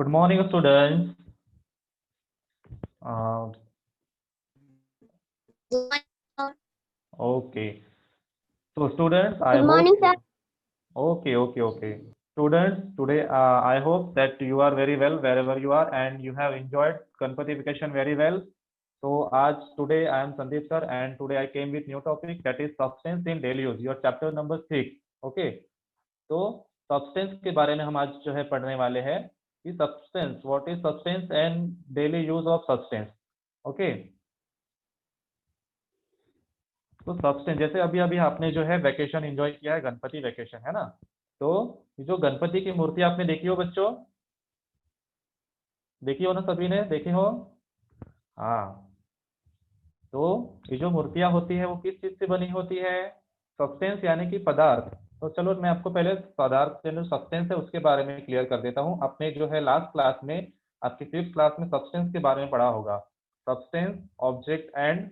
Good morning, students. Uh, okay. So, students, I Good hope. morning, sir. Okay. Students, today I hope that you are very well wherever you are and you have enjoyed Ganpati vacation very well. So, today I am Sandeep sir and today I came with new topic, that is substance in daily use. Your chapter number 6. Okay. तो substance के बारे में हम आज जो है पढ़ने वाले हैं कि substance, what is substance and daily use of substance. Okay. तो सब्सटेंस, जैसे अभी अभी आपने जो है वैकेशन एंजॉय किया है, गणपति वैकेशन, है ना। तो ये जो गणपति की मूर्ति आपने देखी हो बच्चों, देखी हो ना, सभी ने देखी हो। हाँ। तो ये जो मूर्तियां होती है वो किस चीज से बनी होती है? सब्सटेंस यानी कि पदार्थ। तो चलो मैं आपको पहले पदार्थ जो सब्सटेंस है उसके बारे में क्लियर कर देता हूँ। आपने जो है लास्ट क्लास में, आपकी 5th क्लास में सब्सटेंस के बारे में पढ़ा होगा। Substance, object and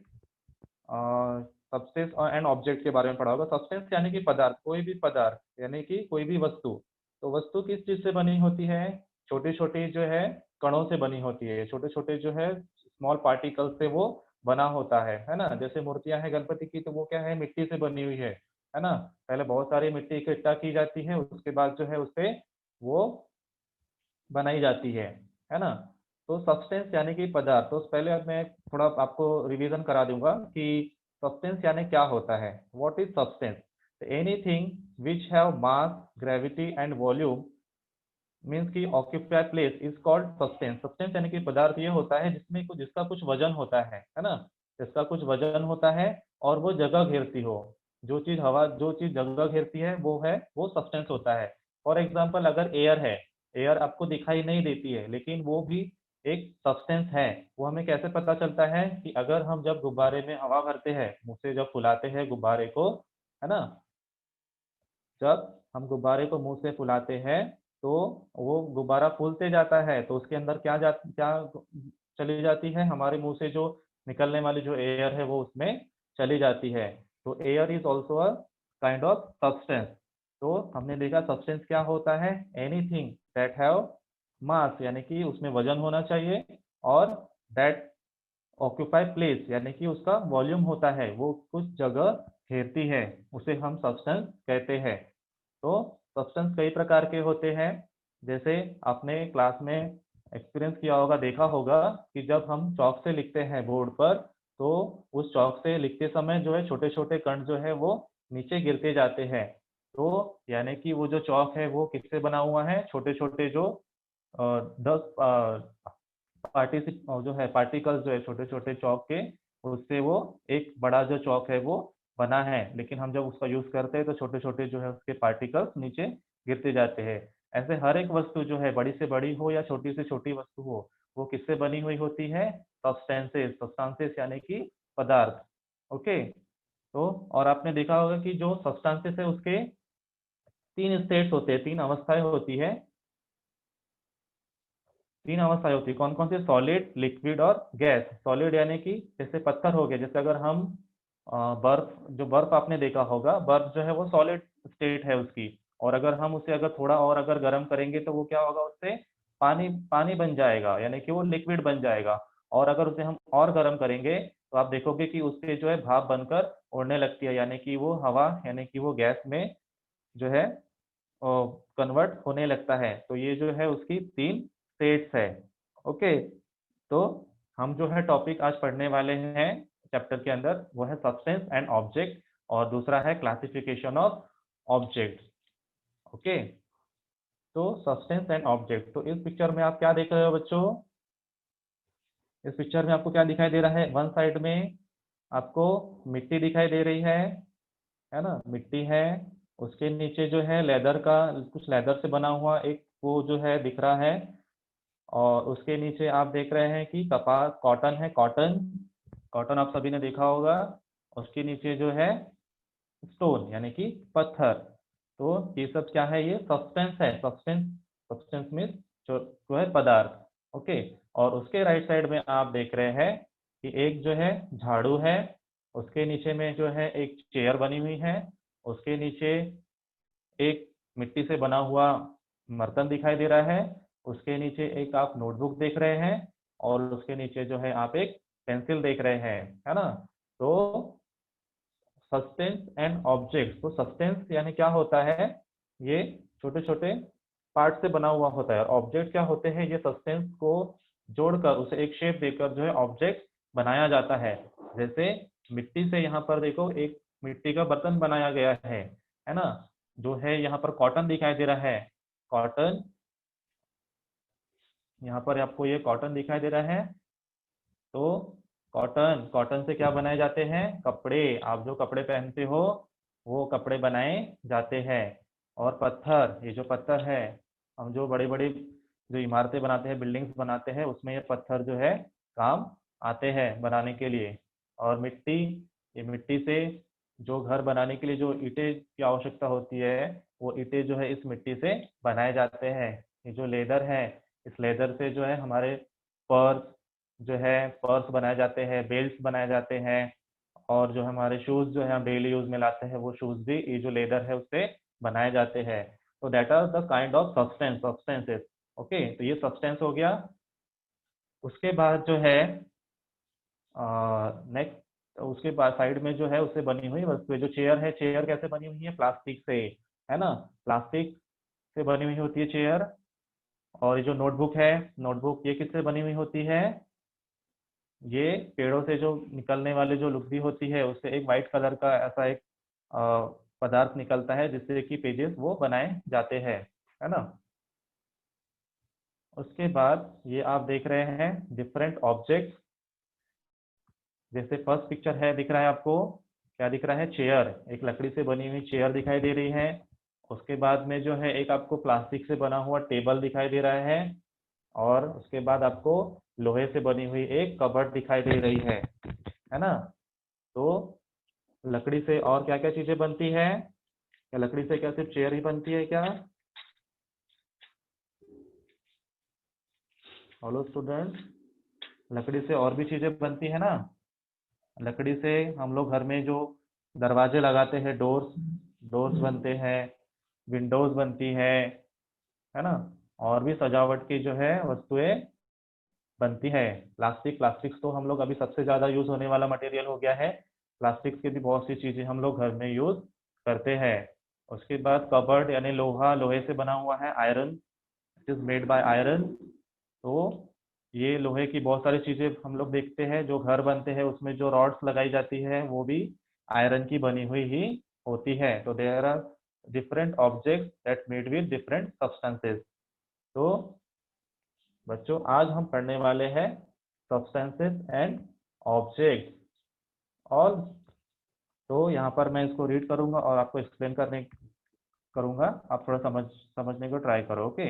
substance and object के बारे में पढ़ा होगा। सब्सटेंस यानी कि पदार्थ, कोई भी पदार्थ यानी कि कोई भी वस्तु। तो वस्तु किस चीज से बनी होती है? छोटी छोटी जो है कणों से बनी होती है, छोटे छोटे जो है स्मॉल पार्टिकल से वो बना होता है ना। जैसे मूर्तियां हैं गणपति की, तो वो क्या है, मिट्टी से बनी हुई है ना। पहले बहुत सारी मिट्टी इकट्ठा की जाती है, उसके बाद जो है उससे वो बनाई जाती है ना। तो सब्सटेंस यानी कि पदार्थ। तो पहले अब मैं थोड़ा आपको रिवीजन करा दूंगा कि सब्सटेंस यानी क्या होता है। What is substance? Anything which have mass, gravity and volume means की occupy place is called substance. Substance यानी कि पदार्थ ये होता है जिसमें जिसका कुछ वजन होता है ना। जिसका कुछ वजन होता है और वो जगह घेरती हो। जो चीज जगह घेरती है वो सब्सटेंस होता है। फॉर एग्जाम्पल, अगर एयर है, एयर आपको दिखाई नहीं देती है लेकिन वो भी एक सब्सटेंस है। वो हमें कैसे पता चलता है कि अगर हम जब गुब्बारे में हवा भरते हैं, मुंह से जब फुलाते हैं गुब्बारे को, है ना, जब हम गुब्बारे को मुंह से फुलाते हैं तो वो गुब्बारा फूलते जाता है, तो उसके अंदर क्या चली जाती है, हमारे मुंह से जो निकलने वाली जो एयर है वो उसमें चली जाती है। तो air is also a kind of substance. तो हमने देखा सब्सटेंस क्या होता है, एनीथिंग दैट हैव मास यानी कि उसमें वजन होना चाहिए, और दैट ऑक्यूपाई प्लेस यानी कि उसका वॉल्यूम होता है, वो कुछ जगह घेरती है, उसे हम सब्सटेंस कहते हैं। तो सब्सटेंस कई प्रकार के होते हैं। जैसे आपने क्लास में एक्सपीरियंस किया होगा, देखा होगा कि जब हम चॉक से लिखते हैं बोर्ड पर, तो उस चॉक से लिखते समय जो है छोटे छोटे कण जो है वो नीचे गिरते जाते हैं। तो यानी कि वो जो चॉक है वो किससे बना हुआ है, छोटे छोटे जो 10 पार्टिसिप जो है पार्टिकल्स जो है छोटे छोटे चौक के, उससे वो एक बड़ा जो चौक है वो बना है। लेकिन हम जब उसका यूज करते हैं तो छोटे छोटे जो है उसके पार्टिकल्स नीचे गिरते जाते हैं। ऐसे हर एक वस्तु जो है, बड़ी से बड़ी हो या छोटी से छोटी वस्तु हो, वो किससे बनी हुई होती है? सब्सटेंसेस। सब्सटेंसेस यानी कि पदार्थ। ओके। तो और आपने देखा होगा कि जो सब्सटेंसेस है उसके 3 स्टेट्स होते हैं, 3 अवस्थाएं होती है। 3 अवस्थाएं होती है, कौन कौन सी? सॉलिड, लिक्विड और गैस। सॉलिड यानी कि जैसे पत्थर हो गया, जैसे अगर हम बर्फ, जो बर्फ आपने देखा होगा, बर्फ जो है वो सॉलिड स्टेट है उसकी। और अगर हम उसे अगर थोड़ा और अगर गर्म करेंगे तो वो क्या होगा, उससे पानी पानी बन जाएगा, यानी कि वो लिक्विड बन जाएगा। और अगर उसे हम और गर्म करेंगे तो आप देखोगे कि उससे जो है भाप बनकर उड़ने लगती है, यानी कि वो हवा, यानी कि वो गैस में जो है कन्वर्ट होने लगता है। तो ये जो है उसकी 3 स्टेट्स है। ओके। तो हम जो है टॉपिक आज पढ़ने वाले हैं चैप्टर के अंदर, वो है सब्सटेंस एंड ऑब्जेक्ट, और दूसरा है क्लासिफिकेशन ऑफ ऑब्जेक्ट। ओके। तो सब्सटेंस एंड ऑब्जेक्ट। तो इस पिक्चर में आप क्या देख रहे हो बच्चों? इस पिक्चर में आपको क्या दिखाई दे रहा है? वन साइड में आपको मिट्टी दिखाई दे रही है ना, मिट्टी है। उसके नीचे जो है लेदर का, कुछ लेदर से बना हुआ एक वो जो है दिख रहा है। और उसके नीचे आप देख रहे हैं कि कपास, कॉटन है, कॉटन। कॉटन आप सभी ने देखा होगा। उसके नीचे जो है स्टोन यानी कि पत्थर। तो ये सब क्या है? ये सब्सटेंस है। सब्सटेंस, सब्सटेंस मीन्स जो है पदार्थ। ओके। और उसके राइट साइड में आप देख रहे हैं कि एक जो है झाड़ू है, उसके नीचे में जो है एक चेयर बनी हुई है, उसके नीचे एक मिट्टी से बना हुआ बर्तन दिखाई दे रहा है, उसके नीचे एक आप नोटबुक देख रहे हैं, और उसके नीचे जो है आप एक पेंसिल देख रहे हैं, है ना। तो सब्सटेंस एंड ऑब्जेक्ट, तो सब्सटेंस यानी क्या होता है, ये छोटे छोटे पार्ट से बना हुआ होता है, और ऑब्जेक्ट क्या होते हैं, ये सब्सटेंस को जोड़कर उसे एक शेप देकर जो है ऑब्जेक्ट बनाया जाता है। जैसे मिट्टी से यहाँ पर देखो एक मिट्टी का बर्तन बनाया गया है ना। जो है यहाँ पर कॉटन दिखाई दे रहा है, कॉटन, यहाँ पर आपको ये कॉटन दिखाई दे रहा है। तो कॉटन, कॉटन से क्या बनाए जाते हैं, कपड़े, आप जो कपड़े पहनते हो वो कपड़े बनाए जाते हैं। और पत्थर, ये जो पत्थर है, हम जो बड़े बड़े जो इमारतें बनाते हैं, बिल्डिंग्स बनाते हैं, उसमें ये पत्थर जो है काम आते हैं बनाने के लिए। और मिट्टी, ये मिट्टी से जो घर बनाने के लिए जो ईंटें की आवश्यकता होती है, वो ईंटें जो है इस मिट्टी से बनाए जाते हैं। ये जो लेदर है, इस लेदर से जो है हमारे पर्स जो है, पर्स बनाए जाते हैं, बेल्ट बनाए जाते हैं। और जो हमारे शूज जो है हम डेली यूज में लाते हैं, वो शूज भी ये जो लेदर है उससे बनाए जाते हैं। तो that are the kind of substances. Okay, तो ये सब्सटेंस हो गया। उसके बाद जो है नेक्स्ट, उसके बाद साइड में जो है उससे बनी हुई वस्तु, जो चेयर है, चेयर कैसे बनी हुई है, प्लास्टिक से, है ना। प्लास्टिक से बनी हुई होती है चेयर। और ये जो नोटबुक है, नोटबुक ये किससे बनी हुई होती है, ये पेड़ों से जो निकलने वाले जो लुगदी होती है, उससे एक वाइट कलर का ऐसा एक पदार्थ निकलता है, जिससे कि पेजेस वो बनाए जाते हैं, है ना। उसके बाद ये आप देख रहे हैं डिफरेंट ऑब्जेक्ट्स। जैसे फर्स्ट पिक्चर है, दिख रहा है आपको, क्या दिख रहा है, चेयर, एक लकड़ी से बनी हुई चेयर दिखाई दे रही है। उसके बाद में जो है एक आपको प्लास्टिक से बना हुआ टेबल दिखाई दे रहा है। और उसके बाद आपको लोहे से बनी हुई एक कबर्ड दिखाई दे रही है ना। तो लकड़ी से और क्या क्या चीजें बनती है, क्या लकड़ी से क्या सिर्फ चेयर ही बनती है क्या? हेलो स्टूडेंट, लकड़ी से और भी चीजें बनती है ना। लकड़ी से हम लोग घर में जो दरवाजे लगाते हैं, डोर्स, डोर्स बनते हैं, विंडोज बनती है ना। और भी सजावट की जो है वस्तुएं बनती है। प्लास्टिक, प्लास्टिक तो हम लोग अभी सबसे ज्यादा यूज होने वाला मटेरियल हो गया है। प्लास्टिक की भी बहुत सी चीजें हम लोग घर में यूज करते हैं। उसके बाद कबर्ड यानी लोहा, लोहे से बना हुआ है, iron, it is made by iron. तो ये लोहे की बहुत सारी चीजें हम लोग देखते हैं, जो घर बनते हैं उसमें जो रॉड्स लगाई जाती है वो भी आयरन की बनी हुई ही होती है। तो there are different objects that made with different substances. तो बच्चों आज हम पढ़ने वाले हैं सब्सटेंसेस एंड ऑब्जेक्ट। और तो यहाँ पर मैं इसको रीड करूंगा और आपको एक्सप्लेन करने करूंगा, आप थोड़ा समझने को ट्राई करो। Okay,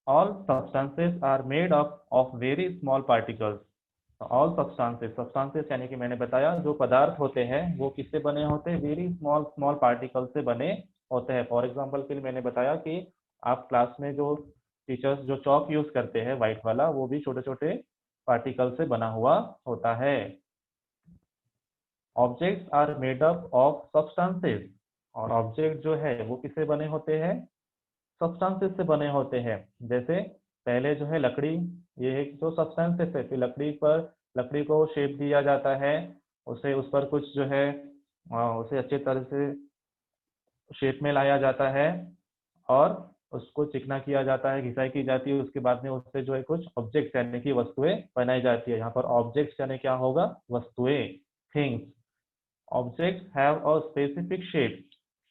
all substances are made up of very small particles. All substances, substances यानी कि मैंने बताया जो पदार्थ होते हैं वो किससे बने होते हैं, वेरी स्मॉल स्मॉल पार्टिकल से बने होते हैं। फॉर एग्जांपल के लिए मैंने बताया कि आप क्लास में जो टीचर्स जो चौक यूज करते हैं व्हाइट वाला, वो भी छोटे छोटे पार्टिकल से बना हुआ होता है। Objects are made up of substances, और ऑब्जेक्ट जो है वो किससे बने होते हैं, सब्सटेंसेस से बने होते हैं। जैसे पहले जो है लकड़ी, ये एक जो सब्सटेंसेस है, फिर लकड़ी पर, लकड़ी को शेप दिया जाता है, उसे उस पर कुछ जो है उसे अच्छे तरह से शेप में लाया जाता है, और उसको चिकना किया जाता है, घिसाई की जाती है। उसके बाद में उससे जो है कुछ ऑब्जेक्ट यानी कि वस्तुएं बनाई जाती है। यहाँ पर ऑब्जेक्ट यानी क्या होगा, वस्तुएं, things. Objects have a specific shape,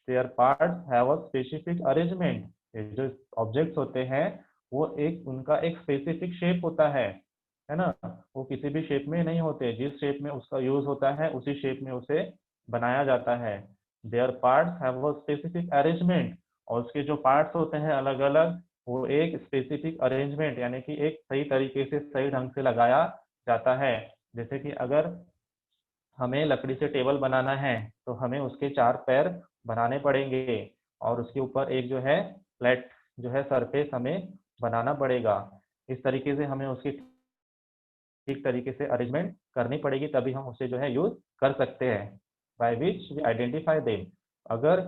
there parts have a specific arrangement. ये जो ऑब्जेक्ट्स होते हैं वो एक, उनका एक स्पेसिफिक शेप होता है ना। वो किसी भी शेप में नहीं होते, जिस शेप में उसका यूज होता है उसी शेप में उसे बनाया जाता है। There parts have a specific arrangement, और उसके जो पार्ट्स होते हैं अलग अलग, वो एक स्पेसिफिक अरेंजमेंट यानी कि एक सही तरीके से सही ढंग से लगाया जाता है। जैसे कि अगर हमें लकड़ी से टेबल बनाना है, तो हमें उसके 4 पैर बनाने पड़ेंगे, और उसके ऊपर एक जो है फ्लैट जो है सरफेस हमें बनाना पड़ेगा। इस तरीके से हमें उसकी ठीक तरीके से अरेंजमेंट करनी पड़ेगी, तभी हम उसे जो है यूज कर सकते हैं। By which we identify them. अगर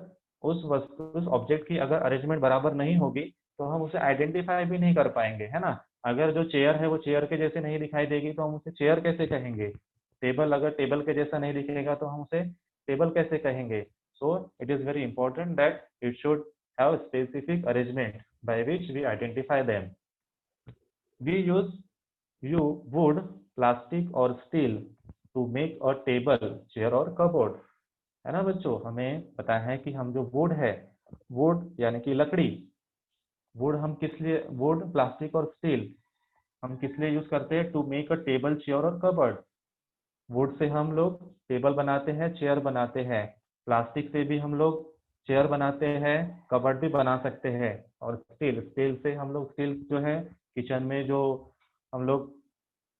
उस वस्तु, उस ऑब्जेक्ट की अगर अरेंजमेंट बराबर नहीं होगी, तो हम उसे आइडेंटिफाई भी नहीं कर पाएंगे, है ना। अगर जो चेयर है वो चेयर के जैसे नहीं दिखाई देगी तो हम उसे चेयर कैसे कहेंगे। टेबल अगर टेबल के जैसा नहीं दिखेगा तो हम उसे टेबल कैसे कहेंगे। So it is very important that it should have specific arrangement by which we identify them. We use you wood, plastic और steel to make a table, chair और कपबोर्ड, है ना बच्चों। हमें पता है कि हम जो वुड है, वुड यानी कि लकड़ी, वुड हम किस लिए, वुड, प्लास्टिक और स्टील हम किस लिए यूज करते हैं, to make a table, chair और कबर्ड। वुड से हम लोग टेबल बनाते हैं, चेयर बनाते हैं। प्लास्टिक से भी हम लोग चेयर बनाते हैं, कबर्ड भी बना सकते हैं। और स्टील, स्टील से हम लोग, स्टील जो है किचन में जो हम लोग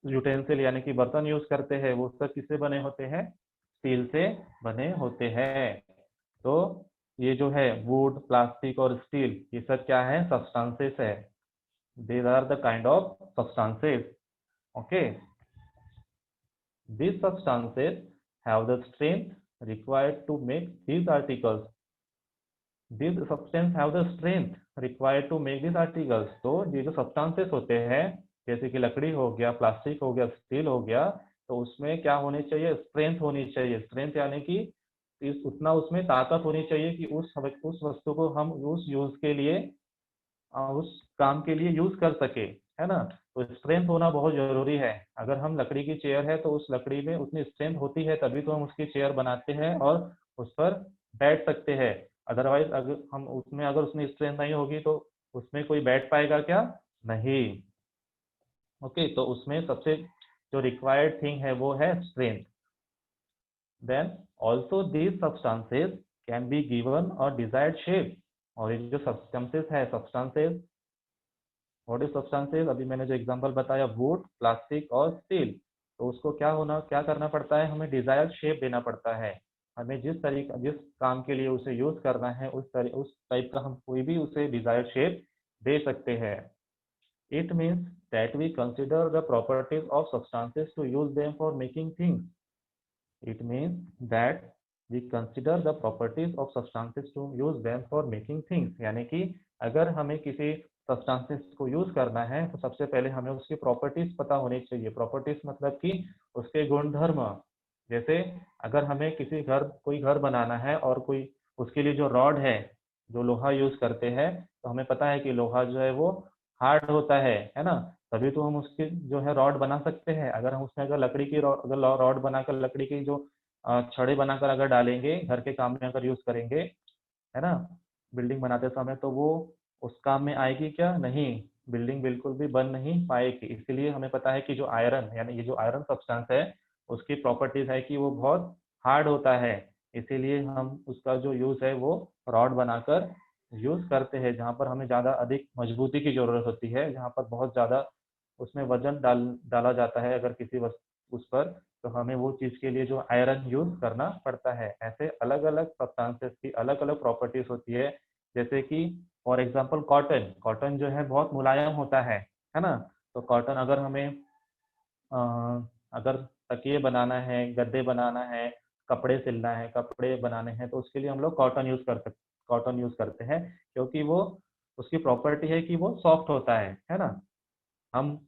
यूटेंसिल यानी कि बर्तन यूज करते हैं, वो सब किससे बने होते हैं, स्टील से बने होते हैं। तो ये जो है वुड, प्लास्टिक और स्टील, ये सब क्या है, सब्सटेंसेस है। these are the kind of substances, okay। These substances have the strength required to make these articles, these substances have the strength required to make these articles। तो ये जो substances होते हैं, जैसे कि लकड़ी हो गया, प्लास्टिक हो गया, स्टील हो गया, तो उसमें क्या होनी चाहिए, स्ट्रेंथ होनी चाहिए। स्ट्रेंथ यानी कि उतना उसमें ताकत होनी चाहिए कि उस वस्तु को हम उस यूज के लिए, उस काम के लिए यूज कर सके, है ना। तो स्ट्रेंथ होना बहुत जरूरी है। अगर हम लकड़ी की चेयर है तो उस लकड़ी में उतनी स्ट्रेंथ होती है तभी तो हम उसकी चेयर बनाते हैं और उस पर बैठ सकते हैं। अदरवाइज अगर हम उसमें, अगर उसमें स्ट्रेंथ नहीं होगी तो उसमें कोई बैठ पाएगा क्या, नहीं। ओके, तो उसमें सबसे जो रिक्वायर्ड थिंग है वो है strength. Then also these substances can be given a desired shape. और ये जो सब्सटेंसेज है, सब्सटेंसेज, व्हाट इज सब्सटेंसेज, अभी मैंने जो एग्जांपल बताया वुड, प्लास्टिक और स्टील, तो उसको क्या करना पड़ता है, हमें डिजायर्ड शेप देना पड़ता है। हमें जिस काम के लिए उसे यूज करना है उस टाइप का हम कोई भी उसे डिजायर्ड शेप दे सकते हैं। It means that we consider the properties of substances to use them for making things. It means that we consider the properties of substances to use them for making things। यानी कि अगर हमें किसी substances को use करना है तो सबसे पहले हमें उसकी प्रॉपर्टीज पता होनी चाहिए। प्रॉपर्टीज मतलब कि उसके गुणधर्म। जैसे अगर हमें कोई घर बनाना है और कोई उसके लिए जो रॉड है, जो लोहा यूज करते हैं, तो हमें पता है कि लोहा जो है वो हार्ड होता है ना। तभी तो हम उसकी जो है रॉड बना सकते हैं। अगर हम उसमें अगर लकड़ी की अगर रॉड बनाकर, लकड़ी की जो छड़े बनाकर अगर डालेंगे, घर के काम में अगर यूज करेंगे, है ना, बिल्डिंग बनाते समय, तो वो उस काम में आएगी क्या, नहीं, बिल्डिंग बिल्कुल भी बन नहीं पाएगी। इसीलिए हमें पता है कि जो आयरन, यानी ये जो आयरन सब्सटेंस है, उसकी प्रॉपर्टीज है कि वो बहुत हार्ड होता है। इसीलिए हम उसका जो यूज है वो रॉड बनाकर यूज करते हैं, जहाँ पर हमें ज्यादा अधिक मजबूती की जरूरत होती है, जहाँ पर बहुत ज्यादा उसमें वजन डाला जाता है अगर किसी वस्तु उस पर, तो हमें वो चीज के लिए जो आयरन यूज करना पड़ता है। ऐसे अलग अलग सब्सटेंसेस की अलग अलग प्रॉपर्टीज होती है। जैसे कि फॉर एग्जांपल कॉटन, कॉटन जो है बहुत मुलायम होता है ना। तो कॉटन अगर हमें अ, अगर तकिए बनाना है, गद्दे बनाना है, कपड़े सिलना है, कपड़े बनाने हैं, तो उसके लिए हम लोग कॉटन यूज करते हैं, क्योंकि वो, उसकी प्रॉपर्टी है कि वो सॉफ्ट होता है ना। हम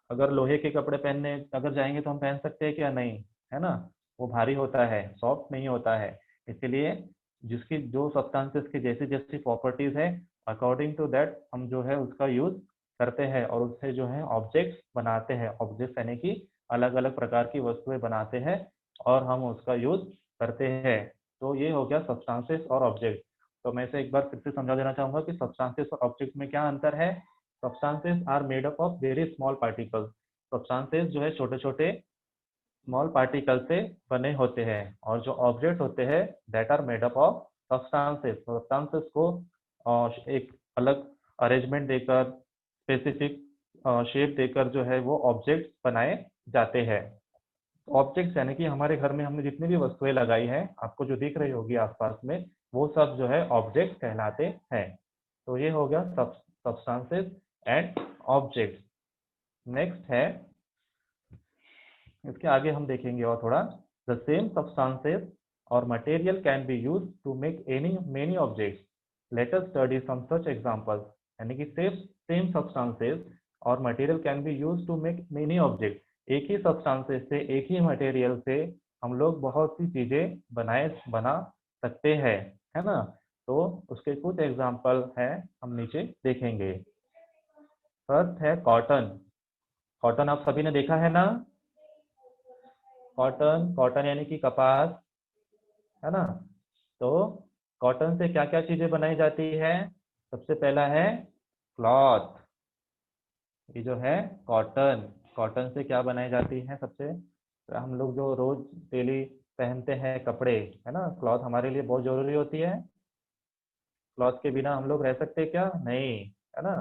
अगर लोहे के कपड़े पहनने अगर जाएंगे तो हम पहन सकते हैं क्या, नहीं, है ना। वो भारी होता है, सॉफ्ट नहीं होता है। इसीलिए जिसकी जो सब्सटेंसेस की जैसी जैसी प्रॉपर्टीज है, अकॉर्डिंग टू दैट हम जो है उसका यूज करते हैं और उससे जो है ऑब्जेक्ट्स बनाते हैं। ऑब्जेक्ट्स यानी कि अलग अलग प्रकार की वस्तुएं बनाते हैं और हम उसका यूज करते हैं। तो ये हो गया सब्सटेंसेस और ऑब्जेक्ट। तो मैं इसे एक बार फिर से समझा देना चाहूंगा कि सब्सटेंसेस और ऑब्जेक्ट में क्या अंतर है। Substances are made up of very small particles। Substances जो है छोटे छोटे स्मॉल पार्टिकल से बने होते हैं, और जो ऑब्जेक्ट होते हैं that are made up of substances. Substances को एक अलग अरेंजमेंट देकर, स्पेसिफिक शेप देकर जो है वो ऑब्जेक्ट बनाए जाते हैं। ऑब्जेक्ट्स यानी कि हमारे घर में हमने जितनी भी वस्तुएं लगाई हैं, आपको जो दिख रही होगी आसपास में, वो सब जो है ऑब्जेक्ट कहलाते हैं। तो ये हो गया सब्सटेंसेस एंड ऑब्जेक्ट्स। नेक्स्ट है, इसके आगे हम देखेंगे और थोड़ा, द सेम सब्सटेंसेस और material can be use to make any many objects. Let us study some such examples. यानी कि सेम सब्सटेंसेस और material can be use to make many object. एक ही सब्सटेंसेस से, एक ही मटेरियल से हम लोग बहुत सी चीजें बना सकते हैं, है ना। तो उसके कुछ एग्जाम्पल है, हम नीचे देखेंगे। फर्स्ट है कॉटन। कॉटन आप सभी ने देखा है ना। कॉटन, कॉटन यानी कि कपास, है ना। तो कॉटन से क्या क्या चीजें बनाई जाती है। सबसे पहला है क्लॉथ। ये जो है कॉटन, कॉटन से क्या बनाई जाती है, सबसे हम लोग जो रोज डेली पहनते हैं कपड़े, है ना, क्लॉथ हमारे लिए बहुत जरूरी होती है। क्लॉथ के बिना हम लोग रह सकते हैं क्या, नहीं, है ना।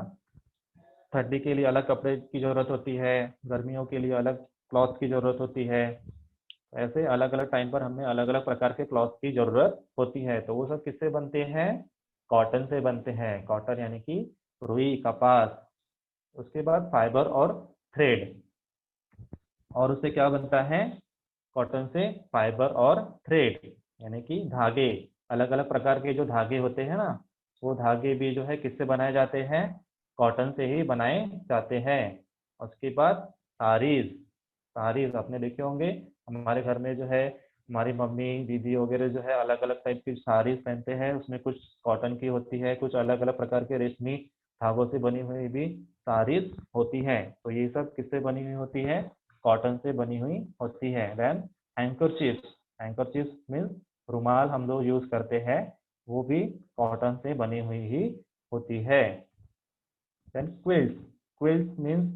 ठंडी के लिए अलग कपड़े की जरूरत होती है, गर्मियों के लिए अलग क्लॉथ की जरूरत होती है। ऐसे अलग अलग टाइम पर हमें अलग अलग प्रकार के क्लॉथ की जरूरत होती है। तो वो सब किससे बनते हैं, कॉटन से बनते हैं। कॉटन यानी कि रुई, कपास। उसके बाद फाइबर और थ्रेड। और उससे क्या बनता है, कॉटन से फाइबर और थ्रेड यानी कि धागे। अलग अलग प्रकार के जो धागे होते हैं ना, वो धागे भी जो है किससे बनाए जाते हैं, कॉटन से ही बनाए जाते हैं। उसके बाद साड़ीज। साड़ीज आपने देखे होंगे, हमारे घर में जो है हमारी मम्मी दीदी वगैरह जो है अलग अलग टाइप की साड़ीज पहनते हैं। उसमें कुछ कॉटन की होती है, कुछ अलग अलग प्रकार के रेशमी धागों से बनी हुई भी साड़ीज होती है। तो ये सब किससे बनी हुई होती है, कॉटन से बनी हुई होती है। Then handkerchief. हैंकरचीफ मीन्स रुमाल हम लोग यूज करते हैं, वो भी कॉटन से बनी हुई ही होती है। Then quilt. क्विल्ट मीन्स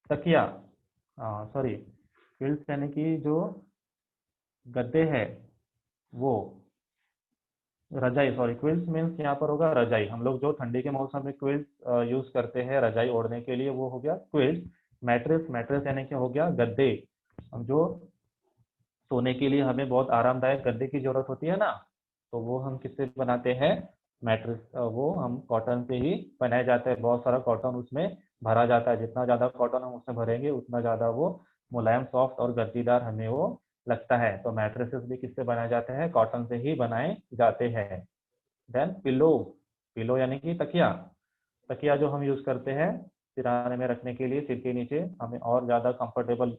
तकिया, सॉरी, क्विल्ट यानी कि जो गद्दे है वो, रजाई, सॉरी, क्विल्ट मीन्स यहाँ पर होगा रजाई। हम लोग जो ठंडी के मौसम में क्विल्ट यूज करते हैं रजाई ओढ़ने के लिए, वो हो गया क्विल्ट। मैट्रेस, मैट्रेस यानी कि हो गया गद्दे। हम जो सोने के लिए हमें बहुत आरामदायक गद्दे की जरूरत होती है ना, तो वो हम किससे बनाते हैं, मैट्रेस, वो हम कॉटन से ही बनाए जाते हैं। बहुत सारा कॉटन उसमें भरा जाता है, जितना ज्यादा कॉटन हम उसमें भरेंगे उतना ज्यादा वो मुलायम, सॉफ्ट और गद्दीदार हमें वो लगता है। तो मैट्रेसेस भी किससे बनाए जाते हैं, कॉटन से ही बनाए जाते हैं। Then pillow. पिलो यानी कि तकिया। तकिया जो हम यूज करते हैं सिरहाने में रखने के लिए, सिर के नीचे हमें और ज्यादा कंफर्टेबल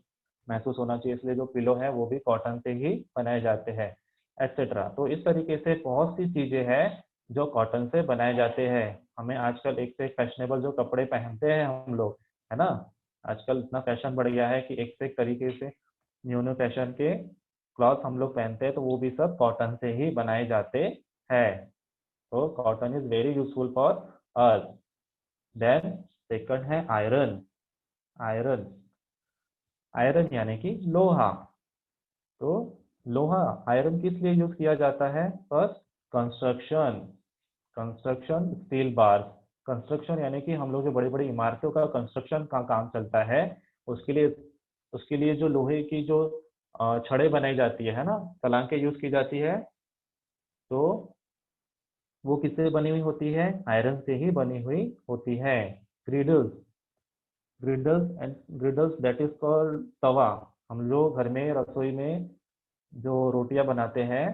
महसूस होना चाहिए, इसलिए जो पिलो है वो भी कॉटन से ही बनाए जाते हैं, एटसेट्रा। तो इस तरीके से बहुत सी चीजें हैं जो कॉटन से बनाए जाते हैं। हमें आजकल एक से एक फैशनेबल जो कपड़े पहनते हैं हम लोग, है ना। आजकल इतना फैशन बढ़ गया है कि एक से एक तरीके से न्यू न्यू फैशन के क्लॉथ हम लोग पहनते हैं, तो वो भी सब कॉटन से ही बनाए जाते हैं। तो cotton is very useful for us. Then second है आयरन। आयरन, आयरन यानी कि लोहा। तो लोहा, आयरन किस लिए यूज किया जाता है, first construction. Construction steel bar. Construction यानी कि हम लोग जो बड़ी बड़ी इमारतों का कंस्ट्रक्शन का काम चलता है, उसके लिए जो लोहे की जो छड़ें बनाई जाती है ना, सलाखें यूज की जाती है, तो वो किससे बनी हुई होती है, आयरन से ही बनी हुई होती है। Griddles. Griddles and griddles that is called tawa. हम लोग घर में रसोई में जो रोटियां बनाते हैं,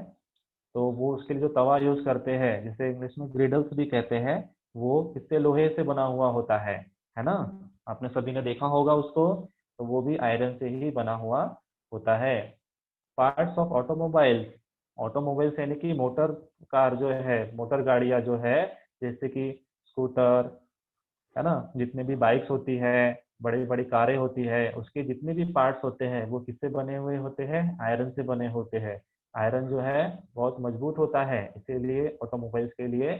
तो वो उसके लिए जो तवा यूज करते हैं, जिसे इंग्लिश में ग्रिडल्स भी कहते हैं, वो किससे, लोहे से बना हुआ होता है ना। आपने सभी ने देखा होगा उसको। तो वो भी आयरन से ही बना हुआ होता है। Parts of automobiles. ऑटोमोबाइल्स यानी कि मोटर कार जो है, मोटर गाड़ियां जो है, जैसे कि स्कूटर, है ना, जितने भी बाइक्स होती है, बड़ी बड़ी कारें होती है, उसके जितने भी पार्ट्स होते हैं वो किससे बने हुए होते हैं, आयरन से बने होते हैं। आयरन जो है बहुत मजबूत होता है, इसीलिए ऑटोमोबाइल्स के लिए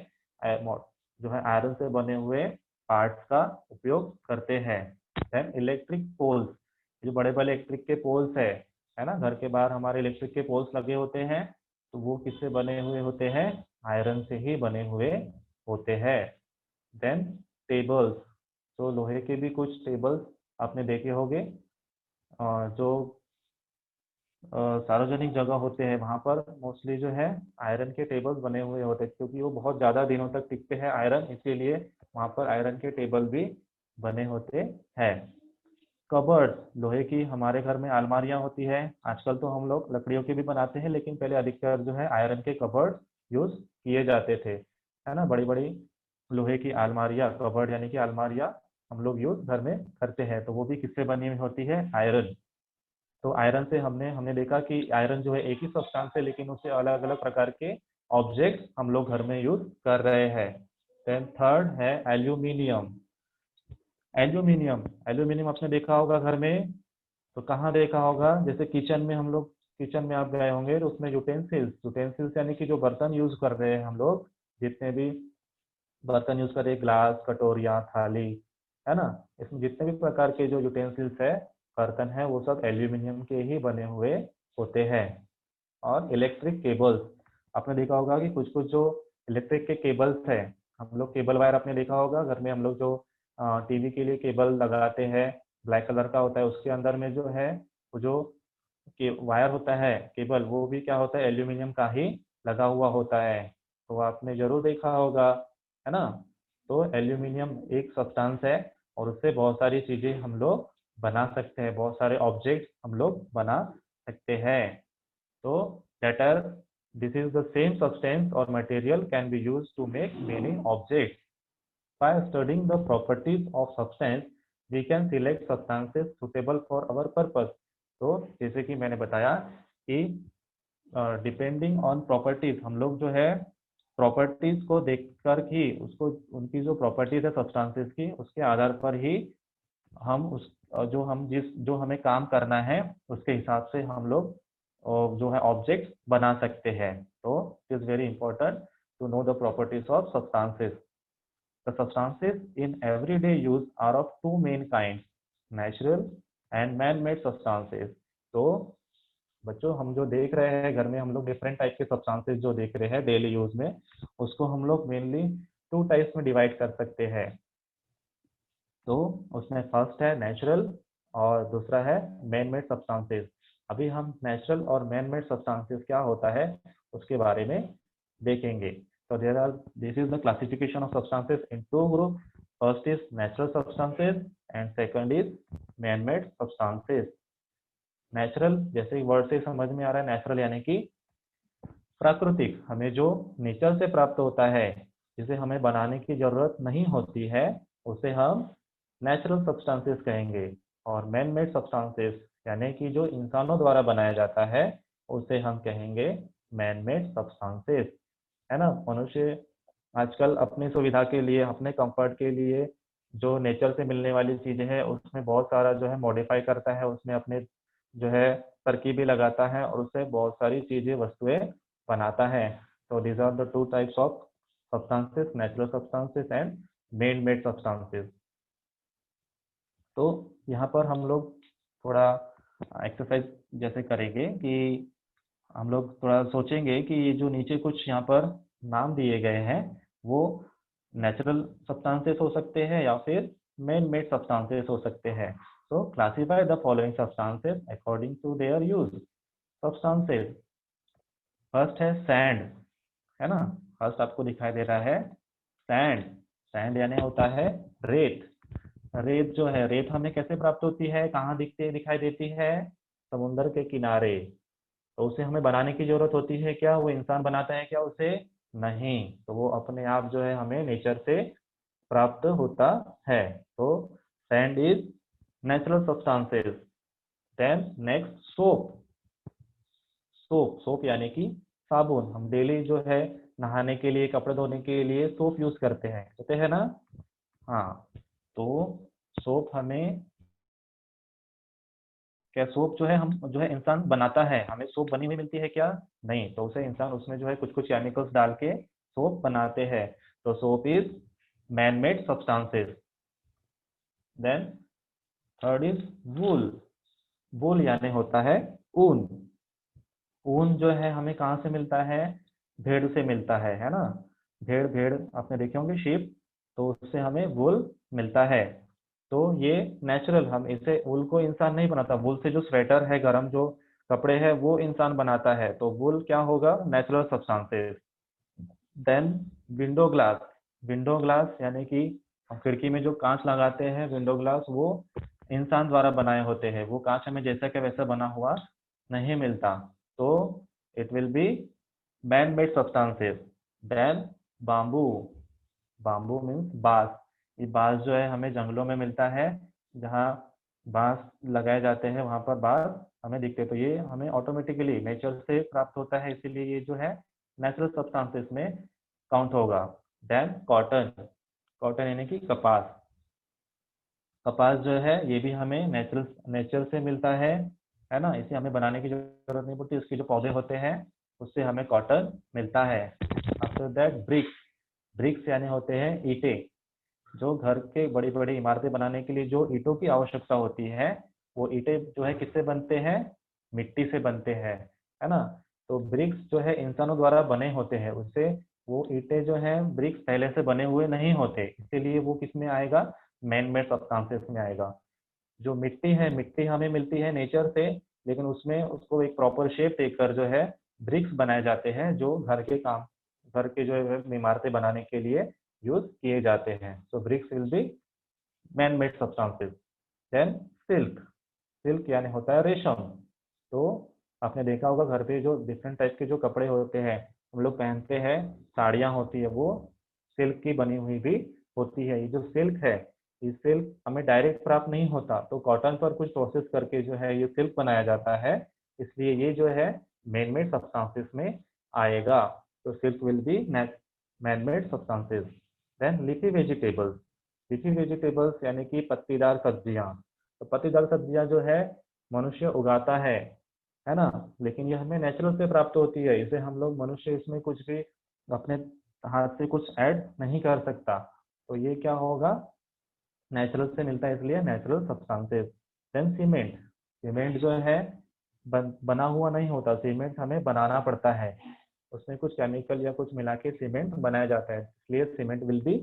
जो है आयरन से बने हुए पार्ट्स का उपयोग करते हैं। Then electric poles. जो बड़े बड़े इलेक्ट्रिक के पोल्स है ना, घर के बाहर हमारे इलेक्ट्रिक के पोल्स लगे होते हैं, तो वो किससे बने हुए होते हैं, आयरन से ही बने हुए होते हैं। Then tables. तो लोहे के भी कुछ टेबल्स आपने देखे होंगे, जो सार्वजनिक जगह होते हैं वहां पर मोस्टली जो है आयरन के टेबल्स बने हुए होते हैं, क्योंकि वो बहुत ज़्यादा दिनों तक टिकते हैं आयरन, इसीलिए वहां पर आयरन के टेबल भी बने होते हैं। कबर्ड, लोहे की हमारे घर में अलमारियां होती है। आजकल तो हम लोग लकड़ियों की भी बनाते हैं, लेकिन पहले अधिकतर जो है आयरन के कबर्ड यूज किए जाते थे, है ना। बड़ी बड़ी लोहे की अलमारियाँ, कबर्ड यानी कि अलमारियाँ हम लोग यूज घर में करते हैं, तो वो भी किससे बनी हुई होती है? आयरन। तो आयरन से हमने देखा कि आयरन जो है एक ही सब्सटेंस है, लेकिन उससे अलग अलग प्रकार के ऑब्जेक्ट हम लोग घर में यूज कर रहे हैं। देन थर्ड है एल्यूमिनियम। एल्यूमिनियम एल्यूमिनियम आपने देखा होगा घर में, तो कहाँ देखा होगा? जैसे किचन में हम लोग, किचन में आप गए होंगे तो उसमें यूटेंसिल्स, यूटेंसिल्स यानी कि जो बर्तन यूज कर रहे हैं हम लोग, जितने भी बर्तन यूज कर रहे हैं, ग्लास, कटोरियाँ, थाली, है ना, इसमें जितने भी प्रकार के जो यूटेंसिल्स है, बर्तन है, वो सब एल्यूमिनियम के ही बने हुए होते हैं। और इलेक्ट्रिक केबल्स, आपने देखा होगा कि कुछ कुछ जो इलेक्ट्रिक के केबल्स है, हम लोग केबल वायर आपने देखा होगा घर में, हम लोग जो टीवी के लिए केबल लगाते हैं, ब्लैक कलर का होता है, उसके अंदर में जो है वो जो वायर होता है, केबल, वो भी क्या होता है? एल्यूमिनियम का ही लगा हुआ होता है। तो आपने जरूर देखा होगा, है ना। तो एल्यूमिनियम एक सब्सटेंस है, और उससे बहुत सारी चीजें हम लोग बना सकते हैं, बहुत सारे ऑब्जेक्ट हम लोग बना सकते हैं। तो later, this is the same substance or material can be used to make many objects. By studying the properties of substance, we can select substances suitable for our purpose. तो जैसे कि मैंने बताया कि डिपेंडिंग ऑन प्रॉपर्टीज, हम लोग जो है प्रॉपर्टीज को देखकर ही उसको, उनकी जो प्रॉपर्टीज है सब्सटेंसेस की, उसके आधार पर ही हम उस जो हमें काम करना है उसके हिसाब से हम लोग जो है ऑब्जेक्ट बना सकते हैं। तो it is very important to know the properties of substances. The substances in everyday use are of two main kind, natural and man made substances. तो बच्चों, हम जो देख रहे हैं घर में, हम लोग डिफरेंट टाइप के सब्सटेंसेस जो देख रहे हैं डेली यूज में, उसको हम लोग मेनली टू टाइप्स में डिवाइड कर सकते हैं। तो उसमें फर्स्ट है नेचुरल और दूसरा है मैन मेड सब्सटेंसेस। अभी हम नेचुरल और मैन मेड सब्सटेंसेस क्या होता है उसके बारे में देखेंगे। तो this is the classification of substances in two group. First is natural substances and second is man made substances. Natural, जैसे वर्ड से समझ में आ रहा है, नेचुरल यानी कि प्राकृतिक, हमें जो नेचर से प्राप्त होता है, जिसे हमें बनाने की जरूरत नहीं होती है, उसे हम नेचुरल सब्सटेंसेस कहेंगे। और मैन मेड सब्सटेंसेस यानी कि जो इंसानों द्वारा बनाया जाता है, उसे हम कहेंगे मैन मेड सब्सटेंसेस, है ना। मनुष्य आजकल अपनी सुविधा के लिए, अपने कंफर्ट के लिए जो नेचर से मिलने वाली चीजें हैं उसमें बहुत सारा जो है मॉडिफाई करता है, उसमें अपने जो है तरकीबें लगाता है, और उससे बहुत सारी चीजें, वस्तुएं बनाता है। तो these are the two types of substances, natural substances and man made substances. तो यहाँ पर हम लोग थोड़ा एक्सरसाइज जैसे करेंगे कि हम लोग थोड़ा सोचेंगे कि ये जो नीचे कुछ यहाँ पर नाम दिए गए हैं, वो नेचुरल सब्सटेंसेस हो सकते हैं या फिर मैन मेड सब्सटेंसेस हो सकते हैं। तो classify the following substances according to their use. Substances, first है सैंड, है ना। फर्स्ट आपको दिखाई दे रहा है सैंड। सैंड यानी होता है रेत। रेत जो है, रेत हमें कैसे प्राप्त होती है, कहाँ दिखाई देती है? समुद्र के किनारे। तो उसे हमें बनाने की जरूरत होती है क्या? वो इंसान बनाता है क्या उसे? नहीं, तो वो अपने आप जो है हमें नेचर से प्राप्त होता है। तो sand is natural substances. Then next soap. Soap, soap यानी कि साबुन। हम डेली जो है नहाने के लिए, कपड़े धोने के लिए सोप यूज करते हैं, होते हैं ना। हाँ, तो सोप हमें क्या, सोप जो है हम जो है इंसान बनाता है, हमें सोप बनी हुई मिलती है क्या? नहीं, तो उसे इंसान उसमें जो है कुछ कुछ केमिकल्स डाल के सोप बनाते हैं। तो soap is man made substances. Then third is wool. Wool यानी होता है ऊन। ऊन जो है हमें कहाँ से मिलता है? भेड़ से मिलता है ना। भेड़ भेड़ आपने देखे होंगे, शीप, तो उससे हमें वूल मिलता है। तो ये नेचुरल, हम इसे, वूल को इंसान नहीं बनाता। वूल से जो स्वेटर है, गर्म जो कपड़े हैं, वो इंसान बनाता है। तो वूल क्या होगा? Natural substances. Then window glass. Window glass यानी कि हम खिड़की में जो कांच लगाते हैं, विंडो ग्लास, वो इंसान द्वारा बनाए होते हैं। वो कांच हमें जैसा के वैसा बना हुआ नहीं मिलता। तो it will be man made substances. Then bamboo. Bamboo means बांस। ये बांस जो है हमें जंगलों में मिलता है, जहाँ बांस लगाए जाते हैं वहां पर बांस हमें दिखते हैं। तो ये हमें ऑटोमेटिकली नेचर से प्राप्त होता है, इसीलिए ये जो है नेचुरल सब्सटेंसेस में काउंट होगा। देन कॉटन, कॉटन यानी कि कपास। कपास जो है ये भी हमें नेचर से मिलता है ना, इसे हमें बनाने की जरूरत नहीं पड़ती। उसके जो पौधे होते हैं उससे हमें कॉटन मिलता है। आफ्टर दैट ब्रिक्स, ब्रिक्स यानी होते हैं ईंटें। जो घर के बड़ी बड़ी इमारतें बनाने के लिए जो ईंटों की आवश्यकता होती है, वो ईंटें जो है किससे बनते हैं, मिट्टी से बनते हैं, है ना। तो ब्रिक्स जो है इंसानों द्वारा बने होते हैं, उससे वो ईंटें जो है ब्रिक्स पहले से बने हुए नहीं होते, इसीलिए वो किस में आएगा, मैन मेड सब्सटेंसेस में आएगा। जो मिट्टी है, मिट्टी हमें मिलती है नेचर से, लेकिन उसमें उसको एक प्रॉपर शेप देकर जो है ब्रिक्स बनाए जाते हैं, जो घर के काम, घर के जो है इमारतें बनाने के लिए यूज किए जाते हैं। So bricks will be man made substances. Then silk, silk यानी होता है रेशम। तो आपने देखा होगा घर पे जो डिफरेंट टाइप के जो कपड़े होते हैं हम लोग पहनते हैं, साड़ियाँ होती है, वो सिल्क की बनी हुई भी होती है। ये जो सिल्क है, ये सिल्क हमें डायरेक्ट प्राप्त नहीं होता, तो कॉटन पर कुछ प्रोसेस करके जो है ये सिल्क बनाया जाता है, इसलिए ये जो है मैन मेड सब्सटेंसेस में आएगा। तो silk will be man made substances. Then leafy vegetables, leafy vegetables यानी कि पत्तीदार सब्जियां। तो पत्तीदार सब्जियां जो है मनुष्य उगाता है ना, लेकिन ये हमें नेचुरल से प्राप्त होती है, इसे हम लोग मनुष्य इसमें कुछ भी अपने हाथ से कुछ ऐड नहीं कर सकता। तो ये क्या होगा, नेचुरल से मिलता है, इसलिए natural substances. Then cement, cement जो है बना हुआ नहीं होता, सीमेंट हमें बनाना पड़ता है, उसमें कुछ केमिकल या कुछ मिला के सीमेंट बनाया जाता है, इसलिए सीमेंट विल बी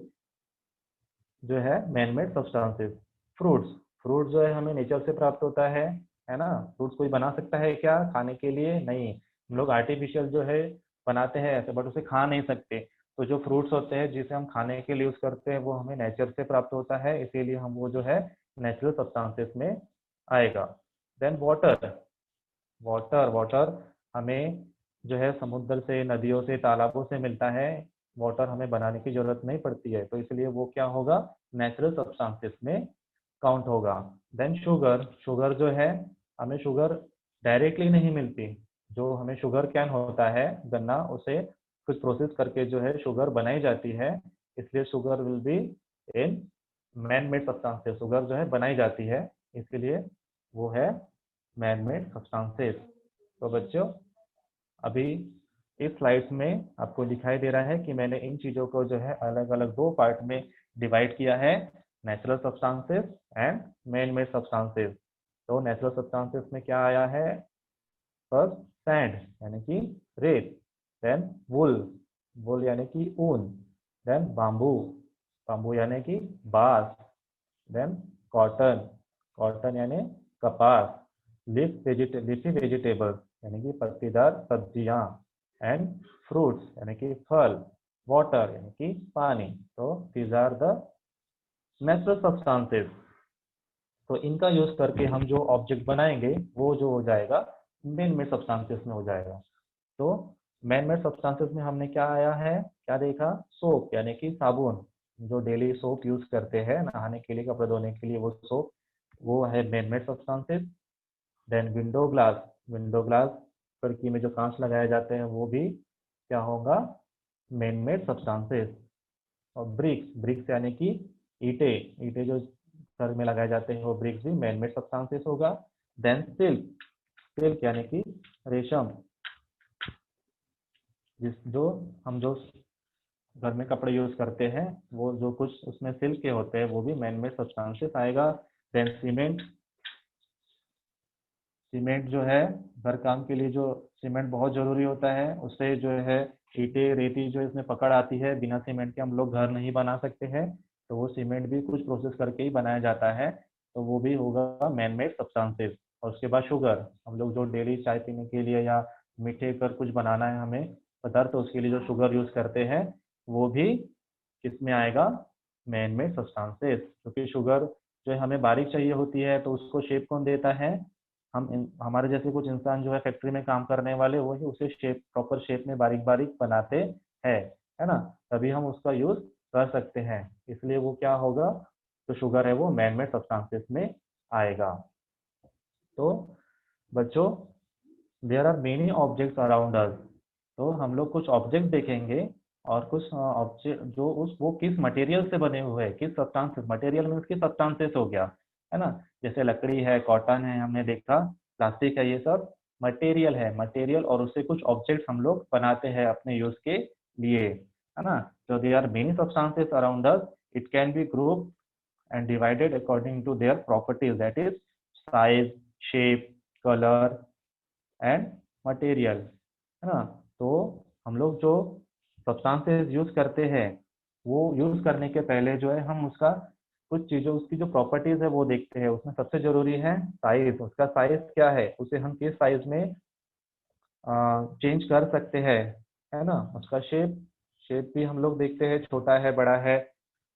जो है man made substances. Fruits, fruit जो है हमें नेचर से प्राप्त होता है ना। फ्रूट्स कोई बना सकता है क्या खाने के लिए, नहीं, हम लोग आर्टिफिशियल जो है बनाते हैं ऐसे, बट उसे खा नहीं सकते। तो जो फ्रूट्स होते हैं जिसे हम खाने के लिए यूज करते हैं वो हमें नेचर से प्राप्त होता है, इसीलिए हम वो जो है नेचुरल सब्सटेंसेस में आएगा। देन वाटर, वाटर, वाटर हमें जो है समुद्र से, नदियों से, तालाबों से मिलता है। वाटर हमें बनाने की जरूरत नहीं पड़ती है, तो इसलिए वो क्या होगा, नेचुरल सब्सटेंसेस में काउंट होगा। देन शुगर, शुगर जो है हमें शुगर डायरेक्टली नहीं मिलती, जो हमें शुगर कैन होता है गन्ना, उसे कुछ प्रोसेस करके जो है शुगर बनाई जाती है, इसलिए sugar will be in man made substances. Sugar जो है बनाई जाती है, इसलिए वो है मैन मेड सब्सटेंसेस। तो बच्चों अभी इस स्लाइड्स में आपको दिखाई दे रहा है कि मैंने इन चीज़ों को जो है अलग अलग दो पार्ट में डिवाइड किया है, natural substances and man made substances. तो नेचुरल सब्सटेंसेस में क्या आया है, फर्स्ट सैंड यानी कि रेत, देन वुल, वुल यानी कि ऊन, देन बाम्बू, बाम्बू यानी कि बांस, देन कॉटन, कॉटन यानी कपास, लीफी वेजिटेबल्स यानी कि पत्तीदार सब्जियां, एंड फ्रूट्स यानी कि फल, वाटर यानी कि पानी। तो these are the natural substances. तो इनका यूज करके हम जो ऑब्जेक्ट बनाएंगे वो जो हो जाएगा मैन मेड सब्सटेंसेस में हो जाएगा। तो मैन मेड सब्सटेंसेस में हमने क्या आया है, क्या देखा, सोप यानी कि साबुन, जो डेली सोप यूज करते हैं नहाने के लिए, कपड़े धोने के लिए, वो सोप, वो है man made substances. Then window glass, window glass खिड़की में जो कांच लगाए जाते हैं वो भी क्या होगा, मैन मेड सब्सटेंसेस। और ब्रिक्स, ब्रिक्स यानी कि ईंटे, ईंटे जो घर में लगाए जाते हैं वो ब्रिक्स भी मैन मेड सब्सटेंसेस होगा। देन सिल्क, सिल्क यानी कि रेशम, जिस जो हम जो घर में कपड़े यूज करते हैं वो जो कुछ उसमें सिल्क के होते हैं वो भी मैन मेड सब्सटेंसेस आएगा। देन सीमेंट, सीमेंट जो है घर काम के लिए जो सीमेंट बहुत जरूरी होता है, उससे जो है ईंटें रेती जो इसमें पकड़ आती है, बिना सीमेंट के हम लोग घर नहीं बना सकते हैं, तो वो सीमेंट भी कुछ प्रोसेस करके ही बनाया जाता है, तो वो भी होगा मैन मेड सब्सटेंसेस। और उसके बाद शुगर, हम लोग जो डेली चाय पीने के लिए या मीठे पर कुछ बनाना है हमें पदार्थ, तो उसके लिए जो शुगर यूज करते हैं वो भी किसमें आएगा, मैन मेड सब्सटेंसेस। क्योंकि शुगर जो है हमें बारीक चाहिए होती है, तो उसको शेप कौन देता है, हमारे जैसे कुछ इंसान जो है फैक्ट्री में काम करने वाले, वो ही उसे शेप, प्रॉपर शेप में बारीक बारीक बनाते हैं, है ना, तभी हम उसका यूज कर सकते हैं, इसलिए वो क्या होगा, जो शुगर है वो मैन मेड सब्सटेंसेस में आएगा। तो बच्चों, there are many objects around us. तो हम लोग कुछ ऑब्जेक्ट देखेंगे और कुछ ऑब्जेक्ट जो उस वो किस मटेरियल से बने हुए हैं, किस सब्सटेंस, मटेरियल मीन्स की सब्सटेंसेस हो गया, है ना। जैसे लकड़ी है, कॉटन है, हमने देखा प्लास्टिक है, ये सब मटेरियल है, मटेरियल, और उससे कुछ ऑब्जेक्ट हम लोग बनाते हैं अपने यूज के लिए, है ना। तो they are many substances around us, it can be group and divided according to their properties, that is size, shape, color and material, है ना। तो हम लोग जो सब्सटेंसेस यूज करते हैं, वो यूज करने के पहले जो है हम उसका कुछ चीजों, उसकी जो प्रॉपर्टीज है वो देखते हैं। उसमें सबसे जरूरी है साइज, उसका साइज क्या है, उसे हम किस साइज में चेंज कर सकते हैं, है ना। उसका शेप, शेप भी हम लोग देखते हैं, छोटा है बड़ा है,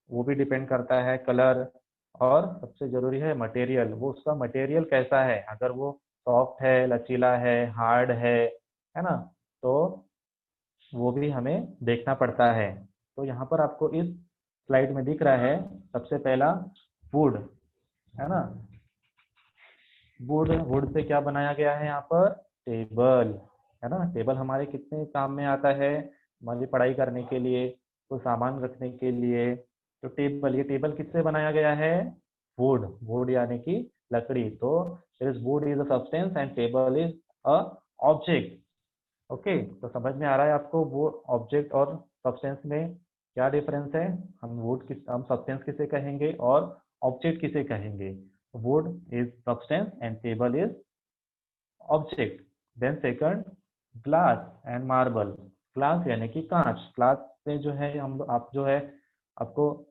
वो भी डिपेंड करता है। कलर, और सबसे जरूरी है मटेरियल, वो उसका मटेरियल कैसा है, अगर वो सॉफ्ट है, लचीला है, हार्ड है ना। तो वो भी हमें देखना पड़ता है। तो यहाँ पर आपको इस स्लाइड में दिख रहा है, सबसे पहला वुड, है ना। वुड, वुड से क्या बनाया गया है यहाँ पर, टेबल, है ना। टेबल हमारे कितने काम में आता है, हमारी पढ़ाई करने के लिए, तो सामान रखने के लिए। तो टेबल, ये टेबल किससे बनाया गया है, वुड, वुड यानी कि लकड़ी। तो is would is a substance and table is a object. Okay, तो समझ में आ रहा है आपको वो ऑब्जेक्ट और सब्सटेंस में क्या डिफरेंस है। हम वुड किस, हम सब्सटेंस किसे कहेंगे और ऑब्जेक्ट किसे कहेंगे। Wood is substance and table is object. Then second, glass and marble. Glass यानी कि कांच, ग्लास से जो है हम, आप जो है, आपको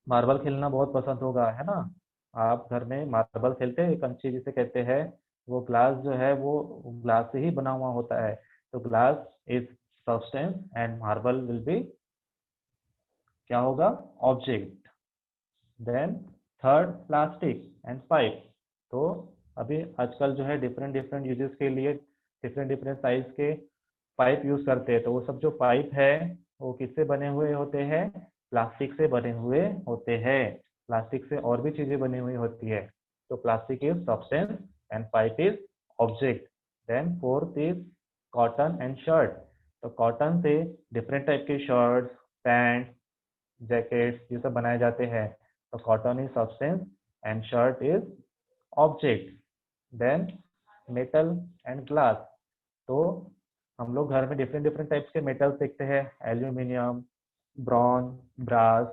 मार्बल खेलना बहुत पसंद होगा, है ना। आप घर में मार्बल खेलते हैं, कंची जिसे कहते हैं, वो ग्लास जो है वो ग्लास से ही बना हुआ होता है। तो glass is substance and marble will be क्या होगा, object. Then third, plastic and pipe. तो अभी आजकल जो है डिफरेंट डिफरेंट यूजेस के लिए डिफरेंट डिफरेंट साइज के पाइप यूज करते हैं। तो वो सब जो पाइप है वो किससे बने हुए होते हैं, प्लास्टिक से बने हुए होते हैं। प्लास्टिक से और भी चीजें बनी हुई होती है। तो plastic is substance and pipe is object. Then fourth is cotton and shirt. तो कॉटन से डिफरेंट टाइप के शर्ट्स, पैंट, जैकेट्स, ये सब बनाए जाते हैं। तो cotton is substance and shirt is object. Then metal and glass. तो हम लोग घर में डिफरेंट डिफरेंट टाइप्स के मेटल देखते हैं, एल्यूमिनियम, ब्रॉन्ज, ब्रास,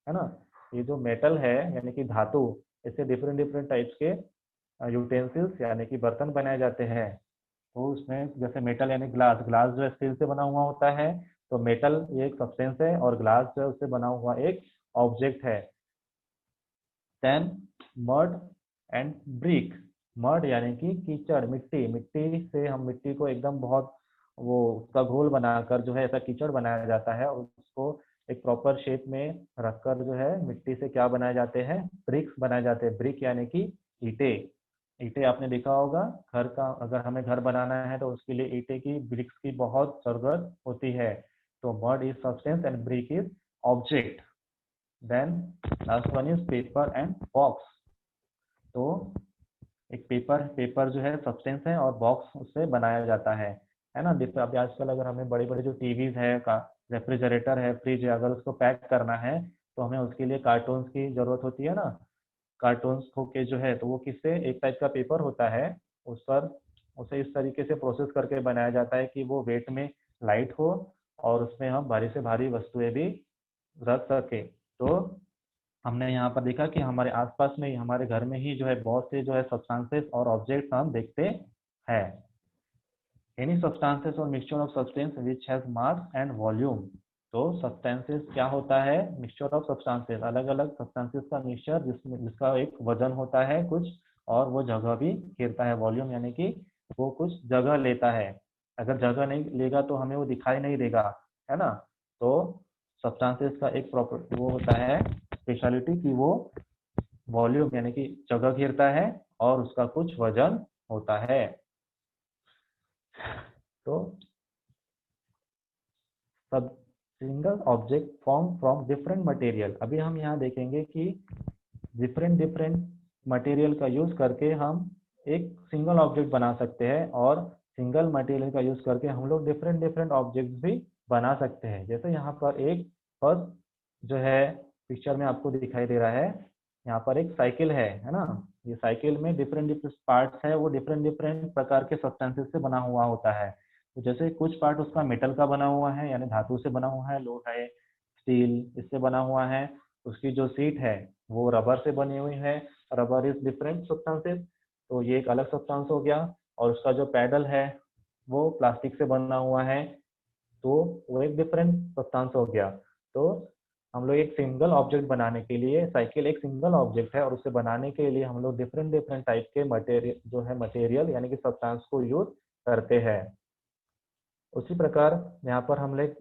है ना। ये जो मेटल है यानी कि धातु, इससे डिफरेंट डिफरेंट टाइप्स के यूटेंसिल्स यानी कि बर्तन बनाए जाते हैं। तो उसमें जैसे मेटल यानी ग्लास, ग्लास जो है स्टील से बना हुआ होता है। तो मेटल ये एक सब्सटेंस है और ग्लास जो है उससे बना हुआ एक ऑब्जेक्ट है। Then mud and brick. Mud यानी कि कीचड़, मिट्टी, मिट्टी से हम मिट्टी को एकदम बहुत वो उसका घोल बनाकर जो है ऐसा कीचड़ बनाया जाता है, और उसको एक प्रॉपर शेप में रखकर जो है मिट्टी से क्या बनाए जाते हैं, ब्रिक्स बनाए जाते हैं। ब्रिक यानी कि ईंटे। ईंटे आपने देखा होगा, घर का अगर हमें घर बनाना है तो उसके लिए ईंटे की, ब्रिक्स की बहुत जरूरत होती है। तो mud is substance and brick is object. Then last one is paper and box. तो एक पेपर, पेपर जो है सब्सटेंस है और बॉक्स उससे बनाया जाता है ना। देखो अभी आजकल अगर हमें बड़ी बड़ी जो टीवीज है, रेफ्रिजरेटर है, फ्रिज है, अगर उसको पैक करना है तो हमें उसके लिए कार्टून्स की जरूरत होती है ना। कार्टून्स होके जो है तो वो किससे, एक टाइप का पेपर होता है, उस पर उसे इस तरीके से प्रोसेस करके बनाया जाता है कि वो वेट में लाइट हो और उसमें हम भारी से भारी वस्तुएं भी रख सके। तो हमने यहाँ पर देखा कि हमारे आसपास में ही, हमारे घर में ही जो है बहुत से जो है सब्सटेंसेस और ऑब्जेक्ट्स हम देखते हैं। एनी सब्सटेंसेस और mixture of substance which has mass and volume. तो सब्सटेंसेस क्या होता है, मिक्सचर ऑफ सब्सटेंसेस, अलग अलग सब्सटेंसेस का मिक्सचर जिसमें जिसका एक वजन होता है कुछ, और वो जगह भी घेरता है। वॉल्यूम यानी कि वो कुछ जगह लेता है। अगर जगह नहीं लेगा तो हमें वो दिखाई नहीं देगा, है ना। तो सब्सटेंसेस का एक प्रॉपर वो होता है स्पेशलिटी कि वो वॉल्यूम यानी कि जगह घेरता है और उसका कुछ वजन होता है। तो सब single object form from different material. अभी हम यहाँ देखेंगे कि डिफरेंट डिफरेंट मटेरियल का यूज करके हम एक सिंगल ऑब्जेक्ट बना सकते हैं, और सिंगल मटेरियल का यूज करके हम लोग डिफरेंट डिफरेंट ऑब्जेक्ट भी बना सकते हैं। जैसे यहाँ पर एक फर्स्ट जो है पिक्चर में आपको दिखाई दे रहा है, यहाँ पर एक साइकिल है ना। ये साइकिल में डिफरेंट डिफरेंट पार्ट्स है, वो डिफरेंट डिफरेंट प्रकार के सब्सटेंसेस से बना हुआ होता है। तो जैसे कुछ पार्ट उसका मेटल का बना हुआ है, यानी धातु से बना हुआ है, लोहा है, स्टील इससे बना हुआ है। उसकी जो सीट है वो रबर से बनी हुई है, रबर इज डिफरेंट सब्सटेंसेस, तो ये एक अलग सब्सटेंस हो गया। और उसका जो पैडल है वो प्लास्टिक से बना हुआ है, तो वो एक डिफरेंट सब्सटेंस हो गया। तो हम लोग एक सिंगल ऑब्जेक्ट बनाने के लिए, साइकिल एक सिंगल ऑब्जेक्ट है, और उसे बनाने के लिए हम लोग डिफरेंट डिफरेंट टाइप के मटेरियल जो है मटेरियल यानी कि सब्सटेंस को यूज करते हैं। उसी प्रकार यहाँ पर हम लोग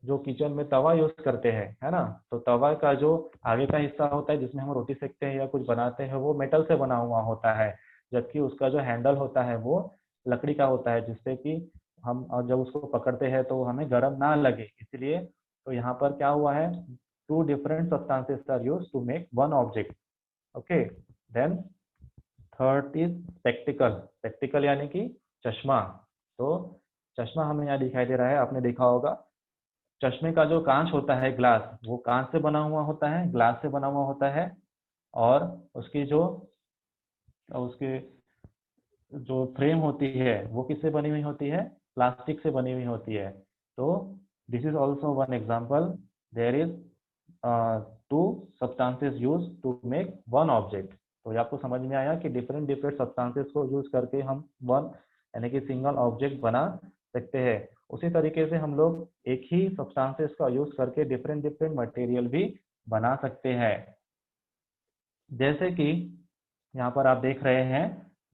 जो किचन में तवा यूज करते हैं, है ना, तो तवा का जो आगे का हिस्सा होता है जिसमें हम रोटी सेकते हैं या कुछ बनाते हैं, वो मेटल से बना हुआ होता है, जबकि उसका जो हैंडल होता है वो लकड़ी का होता है, जिससे कि हम और जब उसको पकड़ते हैं तो हमें गर्म ना लगे। इसलिए तो यहाँ पर क्या हुआ है, two different substances are used to make one object. Okay, then third is spectacle. Spectacle यानी कि चश्मा। तो चश्मा हमें यहाँ दिखाई दे रहा है, आपने देखा होगा चश्मे का जो कांच होता है, ग्लास, वो कांच से बना हुआ होता है, ग्लास से बना हुआ होता है। और उसकी जो उसकी जो फ्रेम होती है वो किससे बनी हुई होती है, प्लास्टिक से बनी हुई होती है। तो this is also one example, there is two substances use to make one object. तो ये आपको समझ में आया कि डिफरेंट डिफरेंट सब्सटेंसेस को यूज करके हम वन यानी कि सिंगल ऑब्जेक्ट बना सकते हैं। उसी तरीके से हम लोग एक ही सब्सटेंसेस का यूज करके डिफरेंट डिफरेंट मटेरियल भी बना सकते हैं। जैसे कि यहाँ पर आप देख रहे हैं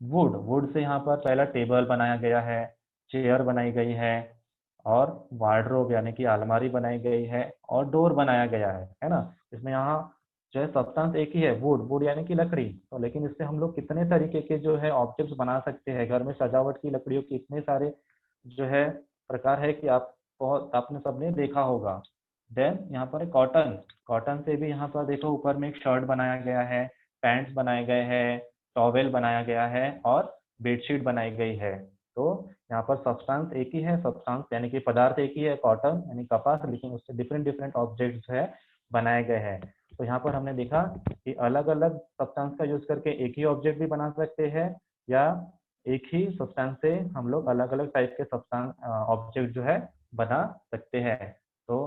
वुड, वुड से यहाँ पर पहला टेबल बनाया गया है, चेयर बनाई गई है, और वार्डरोब यानी कि अलमारी बनाई गई है, और डोर बनाया गया है ना। इसमें यहाँ जो है सब्सटेंस एक ही है, वुड, वुड यानी कि लकड़ी। तो लेकिन इससे हम लोग कितने तरीके के जो है ऑब्जेक्ट्स बना सकते हैं। घर में सजावट की लकड़ियों के इतने सारे जो है प्रकार है कि आपने सबने देखा होगा। देन यहाँ पर कॉटन, कॉटन से भी यहाँ पर देखो ऊपर में एक शर्ट बनाया गया है, पैंट्स बनाए गए हैं, टॉवेल बनाया गया है, और बेडशीट बनाई गई है। तो यहाँ पर सब्सटेंस एक ही है, सब्सटेंस यानी कि पदार्थ एक ही है, कॉटन यानी कपास, लेकिन उससे डिफरेंट डिफरेंट ऑब्जेक्ट जो है बनाए गए हैं। तो यहाँ पर हमने देखा कि अलग अलग सब्सटेंस का यूज करके एक ही ऑब्जेक्ट भी बना सकते हैं, या एक ही सब्सटेंस से हम लोग अलग अलग टाइप के सब्सटेंस ऑब्जेक्ट जो है बना सकते हैं। तो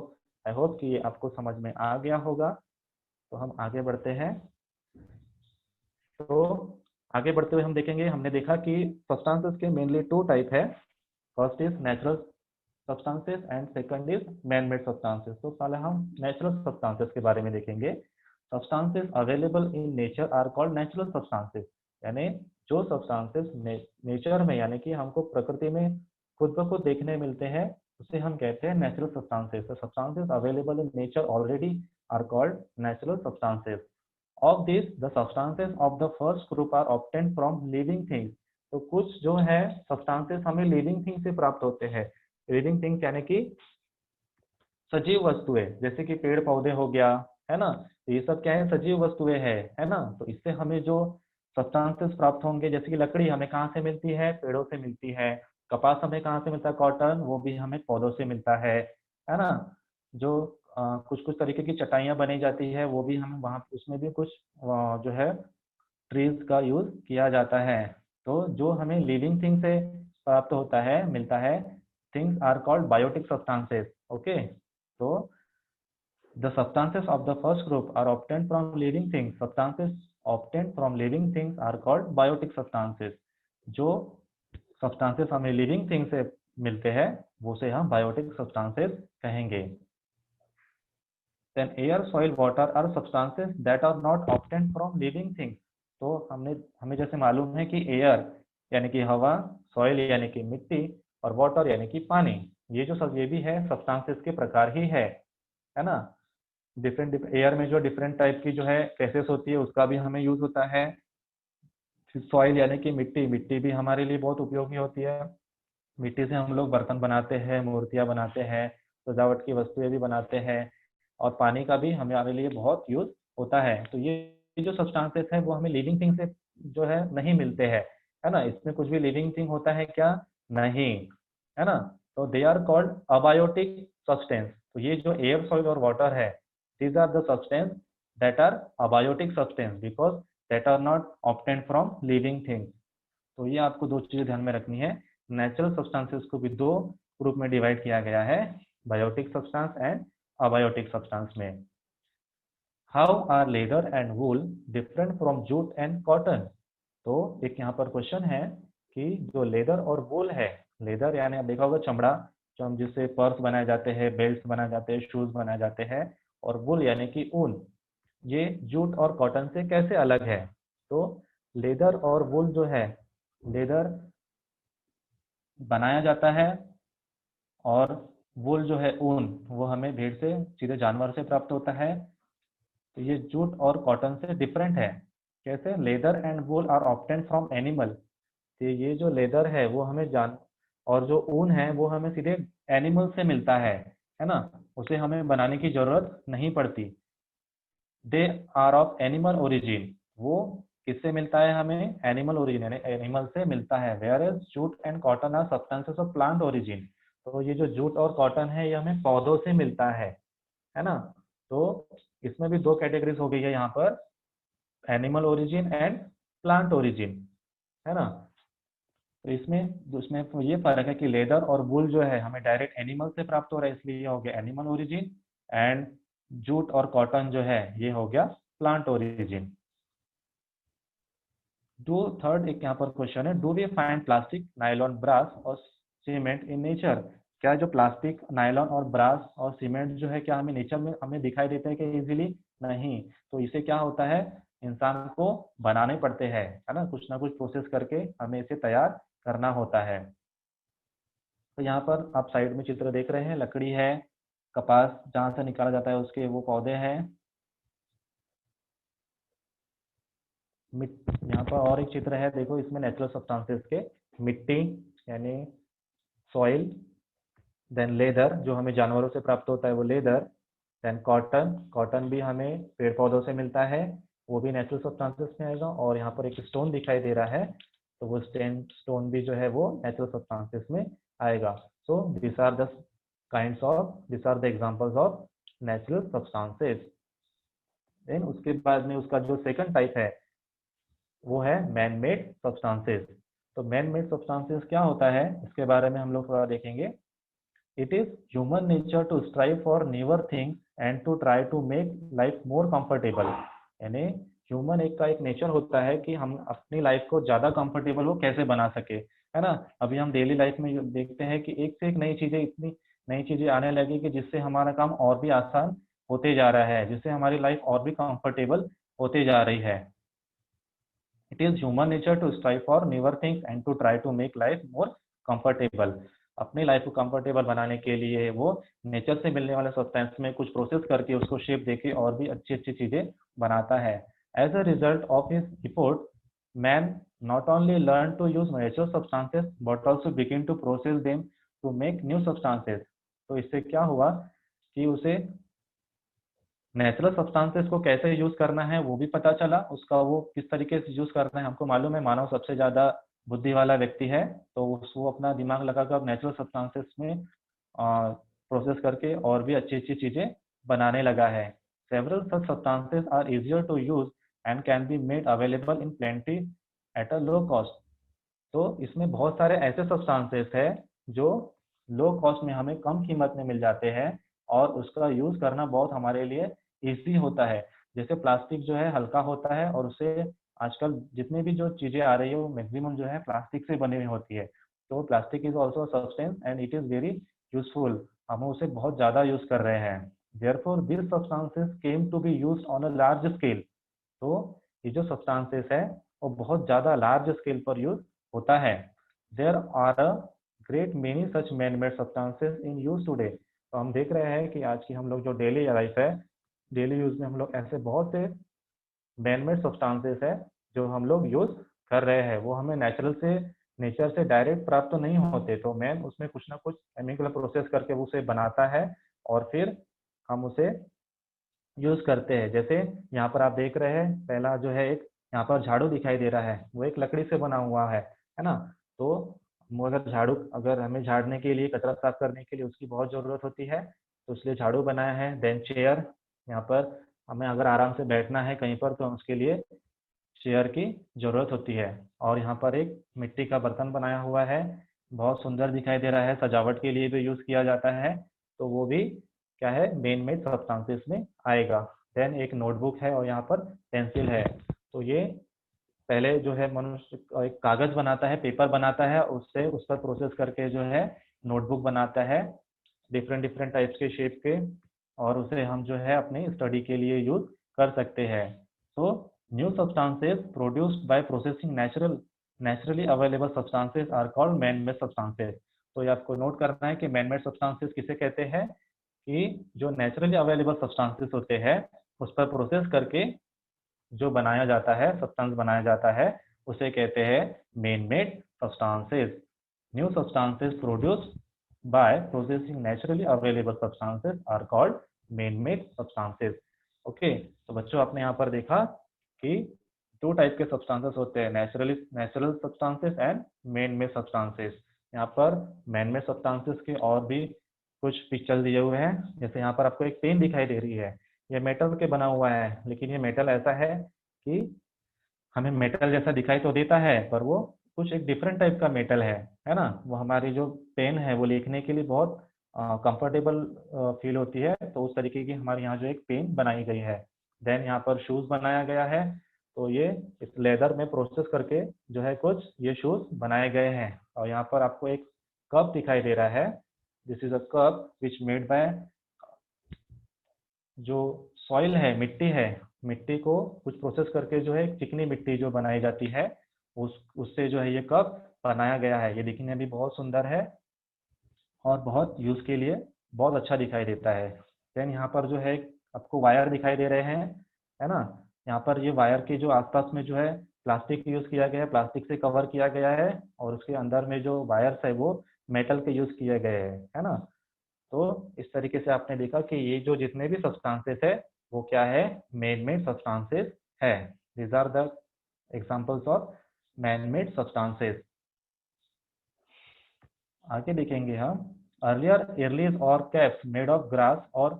आई होप कि ये आपको समझ में आ गया होगा। तो हम आगे बढ़ते हैं। तो आगे बढ़ते हुए हम देखेंगे, हमने देखा कि सब्सटेंसेस के मेनली टू टाइप है। First is natural substances and second is man made substances. तो पहले हम नेचुरल सब्सटेंसेस के बारे में देखेंगे। Substances available in nature are called natural substances, यानी जो सब्सटेंसेस नेचर में यानी कि हमको प्रकृति में खुद ब खुद देखने मिलते हैं, उसे हम कहते हैं नेचुरल सब्सटेंसेस। तो substances available in nature already are called natural substances. Of this, the substances of the first group are obtained from living things। तो कुछ जो है substances हमें living things से प्राप्त होते हैं। living things यानी कि सजीव वस्तुएं, जैसे कि पेड़ पौधे हो गया, है ना। तो ये सब क्या है, सजीव वस्तुएं है ना। तो इससे हमें जो सब्सटेंसेस प्राप्त होंगे, जैसे कि लकड़ी हमें कहाँ से मिलती है, पेड़ों से मिलती है। कपास हमें कहाँ से मिलता है, कॉटन, वो भी हमें पौधों से मिलता है ना। जो कुछ कुछ तरीके की चटाइयाँ बनी जाती है, वो भी हम वहाँ उसमें भी कुछ जो है ट्रीज का यूज किया जाता है। तो जो हमें लिविंग थिंग से प्राप्त होता है, मिलता है, things are called biotic substances. Okay, तो the substances of the first group are obtained from living things। substances obtained from living things are called biotic substances। जो substances हमें living things से मिलते हैं, वो से हम biotic substances कहेंगे। then air, soil, water are substances that are not obtained from living things। तो हमें जैसे मालूम है कि एयर यानी कि हवा, सॉइल यानी कि मिट्टी, और वाटर यानी कि पानी, ये जो सब ये भी है सब्सटेंसेस के प्रकार ही है ना। डिफरेंट एयर में जो डिफरेंट टाइप की जो है गैसेस होती है, उसका भी हमें यूज होता है। सॉइल यानी कि मिट्टी, मिट्टी भी हमारे लिए बहुत उपयोगी होती है। मिट्टी से हम लोग बर्तन बनाते हैं, मूर्तियां बनाते हैं, सजावट की वस्तुएं भी बनाते हैं, और पानी का भी हमारे लिए बहुत यूज होता है। तो ये जो सब्सटेंसेस है वो हमें लिविंग थिंग से जो है नहीं मिलते हैं, है ना। इसमें कुछ भी लिविंग थिंग होता है क्या? नहीं, है ना। तो they are called abiotic substance. तो ये जो एयर, सॉइल और वाटर है, these are the substance that are abiotic substance because that are not obtained from living things। तो ये आपको दो चीजें ध्यान में रखनी है। नेचुरल सब्सटेंसेस को भी दो ग्रुप में डिवाइड किया गया है, biotic substance and abiotic substance में। How are leather and wool different from jute and cotton? तो एक यहाँ पर क्वेश्चन है कि जो लेदर और वूल है, लेदर यानी आप देखा होगा चमड़ा, जो हम जिससे पर्स बनाए जाते हैं, बेल्ट बनाए जाते हैं, शूज बनाए जाते हैं, और वूल यानी कि ऊन, ये जूट और कॉटन से कैसे अलग है? तो लेदर और वूल जो है, लेदर बनाया जाता है, और वूल जो है ऊन, वो हमें भेड़ से, सीधे जानवर से प्राप्त होता है। तो ये जूट और कॉटन से डिफरेंट है। कैसे? Leather and wool are obtain from animal. तो ये जो लेदर है वो हमें जान, और जो ऊन है वो हमें सीधे एनिमल से मिलता है ना। उसे हमें बनाने की जरूरत नहीं पड़ती। They are of animal origin. वो किससे मिलता है हमें? एनिमल ओरिजिन यानी एनिमल से मिलता है। Whereas jute and cotton are substances of plant origin. तो ये जो जूट और कॉटन है ये हमें पौधों से मिलता है ना। तो इसमें भी दो कैटेगरीज हो गई है यहाँ पर, animal origin and plant origin, है ना। तो इसमें ये फर्क है कि लेदर और वूल जो है हमें डायरेक्ट एनिमल से प्राप्त हो रहा है, इसलिए ये हो गया एनिमल ओरिजिन। एंड जूट और कॉटन जो है ये हो गया प्लांट ओरिजिन। डू थर्ड एक यहाँ पर क्वेश्चन है, do we find plastic, nylon, brass और सीमेंट इन नेचर? क्या जो प्लास्टिक, नायलॉन और ब्रास और सीमेंट जो है, क्या हमें नेचर में हमें दिखाई देते हैं कि इजीली? नहीं। तो इसे क्या होता है, इंसान को बनाने पड़ते हैं, है ना, कुछ ना कुछ प्रोसेस करके हमें इसे तैयार करना होता है। तो यहाँ पर आप साइड में चित्र देख रहे हैं, लकड़ी है, कपास जहाँ से निकाला जाता है उसके वो पौधे हैं, यहाँ पर और एक चित्र है, देखो इसमें नेचुरल सब्सटेंसेस के, मिट्टी यानी सॉइल, देन लेदर जो हमें जानवरों से प्राप्त होता है वो लेदर, देन कॉटन, कॉटन भी हमें पेड़ पौधों से मिलता है, वो भी नेचुरल सब्सटेंसेस में आएगा। और यहाँ पर एक स्टोन दिखाई दे रहा है, तो वो स्टोन भी जो है वो नेचुरल सब्सटेंसेस में आएगा। So this are the examples of natural substances. Then उसके बाद में उसका जो सेकंड टाइप है वो है मैन मेड सब्सटेंसेस। तो मैन मेड सब्सटेंसेस क्या होता है, इसके बारे में हम लोग थोड़ा देखेंगे। It is human nature to strive for newer things and to try to make life more comfortable. यानी ह्यूमन एक का एक नेचर होता है कि हम अपनी लाइफ को ज्यादा कंफर्टेबल वो कैसे बना सके, है ना। अभी हम डेली लाइफ में देखते हैं कि एक से एक नई चीजें, इतनी नई चीजें आने लगी कि जिससे हमारा काम और भी आसान होते जा रहा है, जिससे हमारी लाइफ और भी कंफर्टेबल होते जा रही है। It is human nature to strive for newer things and to try to make life more comfortable। अपनी लाइफ को कंफर्टेबल बनाने के लिए वो नेचर से मिलने वाले सब्सटेंस में कुछ प्रोसेस करके उसको शेप देके और भी अच्छी अच्छी चीजें बनाता है। As a result of his effort, man not only learn to use natural substances but also begin to process them to make new substances. तो इससे क्या हुआ कि उसे नेचुरल सब्सटेंसेस को कैसे यूज करना है वो भी पता चला, उसका वो किस तरीके से यूज करना है हमको मालूम है। मानव सबसे ज्यादा बुद्धि वाला व्यक्ति है, तो वो अपना दिमाग लगाकर नेचुरल सब्सटेंसेस में प्रोसेस करके और भी अच्छी अच्छी चीजें बनाने लगा है। Several such substances are easier to use and can be made available in plenty at a low cost. तो इसमें बहुत सारे ऐसे सब्सटेंसेस है जो लो कॉस्ट में हमें कम कीमत में मिल जाते हैं, और उसका यूज करना बहुत हमारे लिए इजी होता है। जैसे प्लास्टिक जो है हल्का होता है, और उससे आजकल जितनी भी जो चीजें आ रही है वो मैक्सिमम जो है प्लास्टिक से बनी हुई होती है। तो plastic is also substance and it is very useful, हम उसे बहुत ज्यादा यूज कर रहे हैं। Therefore this substances came to be used on a large scale. तो ये जो सब्सटेंसेस है वो बहुत ज्यादा लार्ज स्केल पर यूज होता है। There are a great many such man made substances in use today. तो हम देख रहे हैं कि आज की हम लोग जो डेली लाइफ है, डेली यूज में हम लोग ऐसे बहुत से मैन मेड सब्सटेंसेस है जो हम लोग यूज कर रहे हैं, वो हमें नेचुरल से नेचर से डायरेक्ट प्राप्त तो नहीं होते, तो मैन उसमें कुछ ना कुछ केमिकल प्रोसेस करके उसे बनाता है और फिर हम उसे यूज करते हैं। जैसे यहाँ पर आप देख रहे हैं, पहला जो है एक यहाँ पर झाड़ू दिखाई दे रहा है, वो एक लकड़ी से बना हुआ है ना। तो अगर झाड़ू, अगर हमें झाड़ने के लिए, कचरा साफ करने के लिए उसकी बहुत ज़रूरत होती है, तो इसलिए झाड़ू बनाया है। देन चेयर, यहाँ पर हमें अगर आराम से बैठना है कहीं पर, तो उसके लिए चेयर की ज़रूरत होती है। और यहाँ पर एक मिट्टी का बर्तन बनाया हुआ है, बहुत सुंदर दिखाई दे रहा है, सजावट के लिए भी यूज़ किया जाता है, तो वो भी क्या है, मेन मेड सब्सटेंसेस में आएगा। देन एक नोटबुक है और यहाँ पर पेंसिल है। तो ये पहले जो है मनुष्य एक कागज बनाता है, पेपर बनाता है, उससे उस पर प्रोसेस करके जो है नोटबुक बनाता है डिफरेंट डिफरेंट टाइप्स के शेप के, और उसे हम जो है अपनी स्टडी के लिए यूज कर सकते हैं। तो new substances produced by processing naturally available substances are called man made substances. तो ये आपको नोट करना है कि मैन मेड सब्सटेंसेस किसे कहते हैं, कि जो नेचुरली अवेलेबल सब्सटेंसेस होते हैं उस पर प्रोसेस करके जो बनाया जाता है, सब्सटेंस बनाया जाता है, उसे कहते हैं man made substances. New substances produced by processing naturally available substances are called man made substances. Okay, तो बच्चों आपने यहाँ पर देखा कि दो टाइप के सब्सटेंसेस होते हैं, natural substances and man made substances. यहाँ पर मैन मेड सब्सटेंसेस के और भी कुछ पिक्चर दिए हुए हैं। जैसे यहाँ पर आपको एक पेन दिखाई दे रही है, ये मेटल के बना हुआ है, लेकिन ये मेटल ऐसा है कि हमें मेटल जैसा दिखाई तो देता है, पर वो कुछ एक डिफरेंट टाइप का मेटल है ना। वो हमारी जो पेन है वो लिखने के लिए बहुत कंफर्टेबल फील होती है, तो उस तरीके की हमारे यहाँ जो एक पेन बनाई गई है। देन यहाँ पर शूज बनाया गया है, तो ये इस लेदर में प्रोसेस करके जो है कुछ ये शूज बनाए गए हैं। और यहाँ पर आपको एक कप दिखाई दे रहा है, this is a cup which made by, जो सॉइल है, मिट्टी है, मिट्टी को कुछ प्रोसेस करके जो है चिकनी मिट्टी जो बनाई जाती है, उससे जो है ये कप बनाया गया है। ये दिखने में भी बहुत सुंदर है और बहुत यूज के लिए बहुत अच्छा दिखाई देता है। देन यहाँ पर जो है आपको वायर दिखाई दे रहे हैं, है ना। यहाँ पर ये वायर के जो आसपास में जो है प्लास्टिक यूज किया गया है, प्लास्टिक से कवर किया गया है, और उसके अंदर में जो वायर्स है वो मेटल के यूज किए गए हैं, है ना। तो इस तरीके से आपने देखा कि ये जो जितने भी सब्सटेंसेस है वो क्या है, मैन मेड सब्सटेंसेस है। These are the examples of man made substances. आगे देखेंगे हम, अर्लियर एयरलीज और कैप्स मेड ऑफ ग्रास और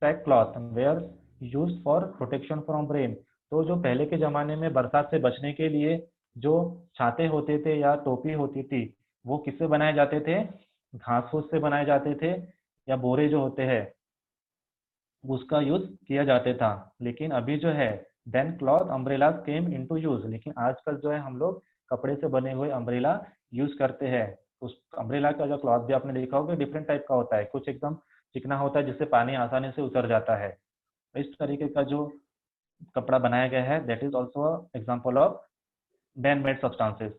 sack cloth were used for protection from rain. तो जो पहले के ज़माने में बरसात से बचने के लिए जो छाते होते थे या टोपी होती थी, वो किससे बनाए जाते थे, घास फूस से बनाए जाते थे, या बोरे जो होते हैं उसका यूज किया जाते था। लेकिन अभी जो है then cloth umbrella came into use, लेकिन आजकल जो है हम लोग कपड़े से बने हुए अम्ब्रेला यूज करते हैं। उस अम्ब्रेला का जो क्लॉथ भी आपने देखा होगा डिफरेंट टाइप का होता है, कुछ एकदम चिकना होता है जिससे पानी आसानी से उतर जाता है। इस तरीके का जो कपड़ा बनाया गया है, that is also example of man made substances.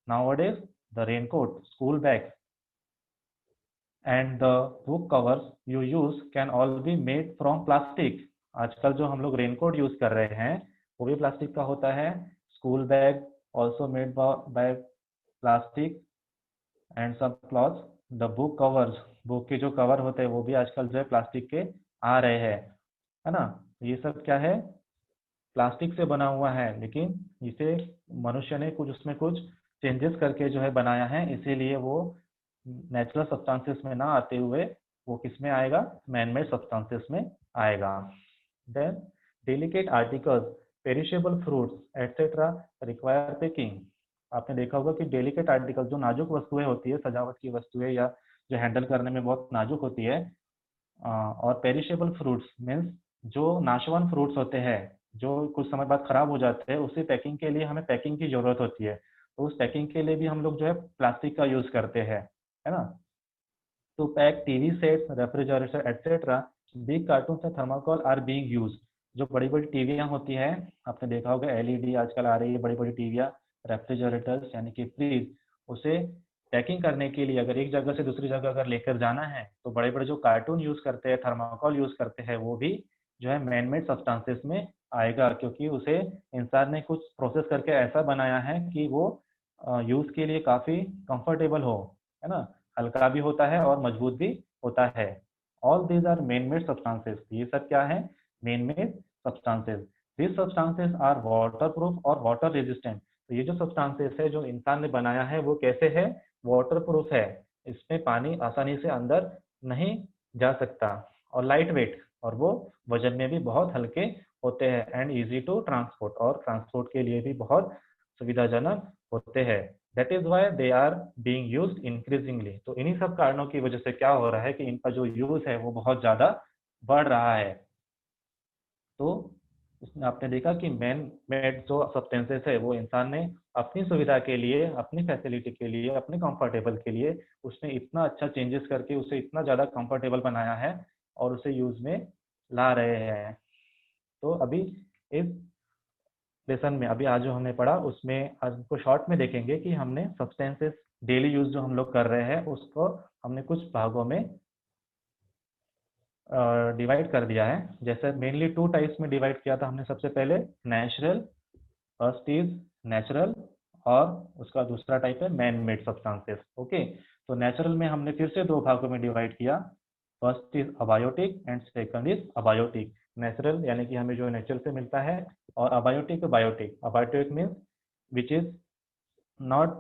Nowadays the raincoat, school bag and the book covers you use can all B made from plastic. आजकल जो हम लोग रेनकोट यूज कर रहे हैं वो भी प्लास्टिक का होता है। School bag also made by plastic and sub cloth. The book covers, book के जो कवर होते हैं वो भी आजकल जो है प्लास्टिक के आ रहे हैं, है ना। ये सब क्या है, प्लास्टिक से बना हुआ है, लेकिन इसे मनुष्य ने कुछ उसमें कुछ चेंजेस करके जो है बनाया है, इसीलिए वो नेचुरल सब्सटेंसेस में ना आते हुए वो किस में आएगा, मैन मेड सब्सटेंसेस में आएगा। Then delicate articles, perishable fruits etcetera require packing. आपने देखा होगा कि डेलिकेट आर्टिकल जो नाजुक वस्तुएं होती है, सजावट की वस्तुएं या जो हैंडल करने में बहुत नाजुक होती है, और पेरिशेबल फ्रूट्स मीन्स जो नाशवान फ्रूट्स होते हैं जो कुछ समय बाद खराब हो जाते हैं, उसी पैकिंग के लिए हमें पैकिंग की जरूरत होती है, तो उस पैकिंग के लिए भी हम लोग जो है प्लास्टिक का यूज करते हैं, है ना। To pack TV sets, refrigerator etcetera, big carton and thermocol are being use. जो बड़ी बड़ी टीवियाँ होती हैं, आपने देखा होगा एलईडी आजकल आ रही है, बड़ी बड़ी टीवियाँ, रेफ्रिजरेटर्स यानी कि फ्रीज, उसे पैकिंग करने के लिए अगर एक जगह से दूसरी जगह अगर लेकर जाना है, तो बड़े बड़े जो कार्टून यूज करते हैं, थर्माकोल यूज करते हैं, वो भी जो है मैन मेड सब्सटेंसेस में आएगा, क्योंकि उसे इंसान ने कुछ प्रोसेस करके ऐसा बनाया है कि वो यूज के लिए काफी कंफर्टेबल हो, है ना, हल्का भी होता है और मजबूत भी होता है। All these are man made substances, ये सब क्या है, man made substances. This substances are water proof और वाटर रेजिस्टेंट। तो ये जो सब्सटेंसेस है जो इंसान ने बनाया है वो कैसे है, वाटर प्रूफ है, इसमें पानी आसानी से अंदर नहीं जा सकता, और लाइट वेट, और वो वजन में भी बहुत हल्के होते हैं, एंड इजी टू ट्रांसपोर्ट, और ट्रांसपोर्ट के लिए भी बहुत सुविधाजनक होते हैं। That is why they are being used increasingly. तो इन्हीं सब कारणों की वजह से क्या हो रहा है कि इनका जो यूज है वो बहुत ज्यादा बढ़ रहा है। तो उसमें आपने देखा कि मैन मेड जो सब्सटेंसेस है वो इंसान ने अपनी सुविधा के लिए, अपनी फैसिलिटी के लिए, अपने कंफर्टेबल के लिए उसने इतना अच्छा चेंजेस करके उसे इतना ज़्यादा कंफर्टेबल बनाया है और उसे यूज में ला रहे हैं। तो अभी इस लेसन में अभी आज जो हमने पढ़ा उसमें आज को शॉर्ट में देखेंगे कि हमने सब्सटेंसेस डेली यूज जो हम लोग कर रहे हैं उसको हमने कुछ भागों में डिवाइड कर दिया है। जैसे मेनली टू टाइप्स में डिवाइड किया था हमने। सबसे पहले नेचुरल, फर्स्ट इज नेचुरल, और उसका दूसरा टाइप है मैन मेड सब्सटेंसेस। ओके, तो नेचुरल में हमने फिर से दो भागों में डिवाइड किया। First is abiotic and second is abiotic. Natural यानी कि हमें जो नेचर से मिलता है, और abiotic biotic. Abiotic means which is not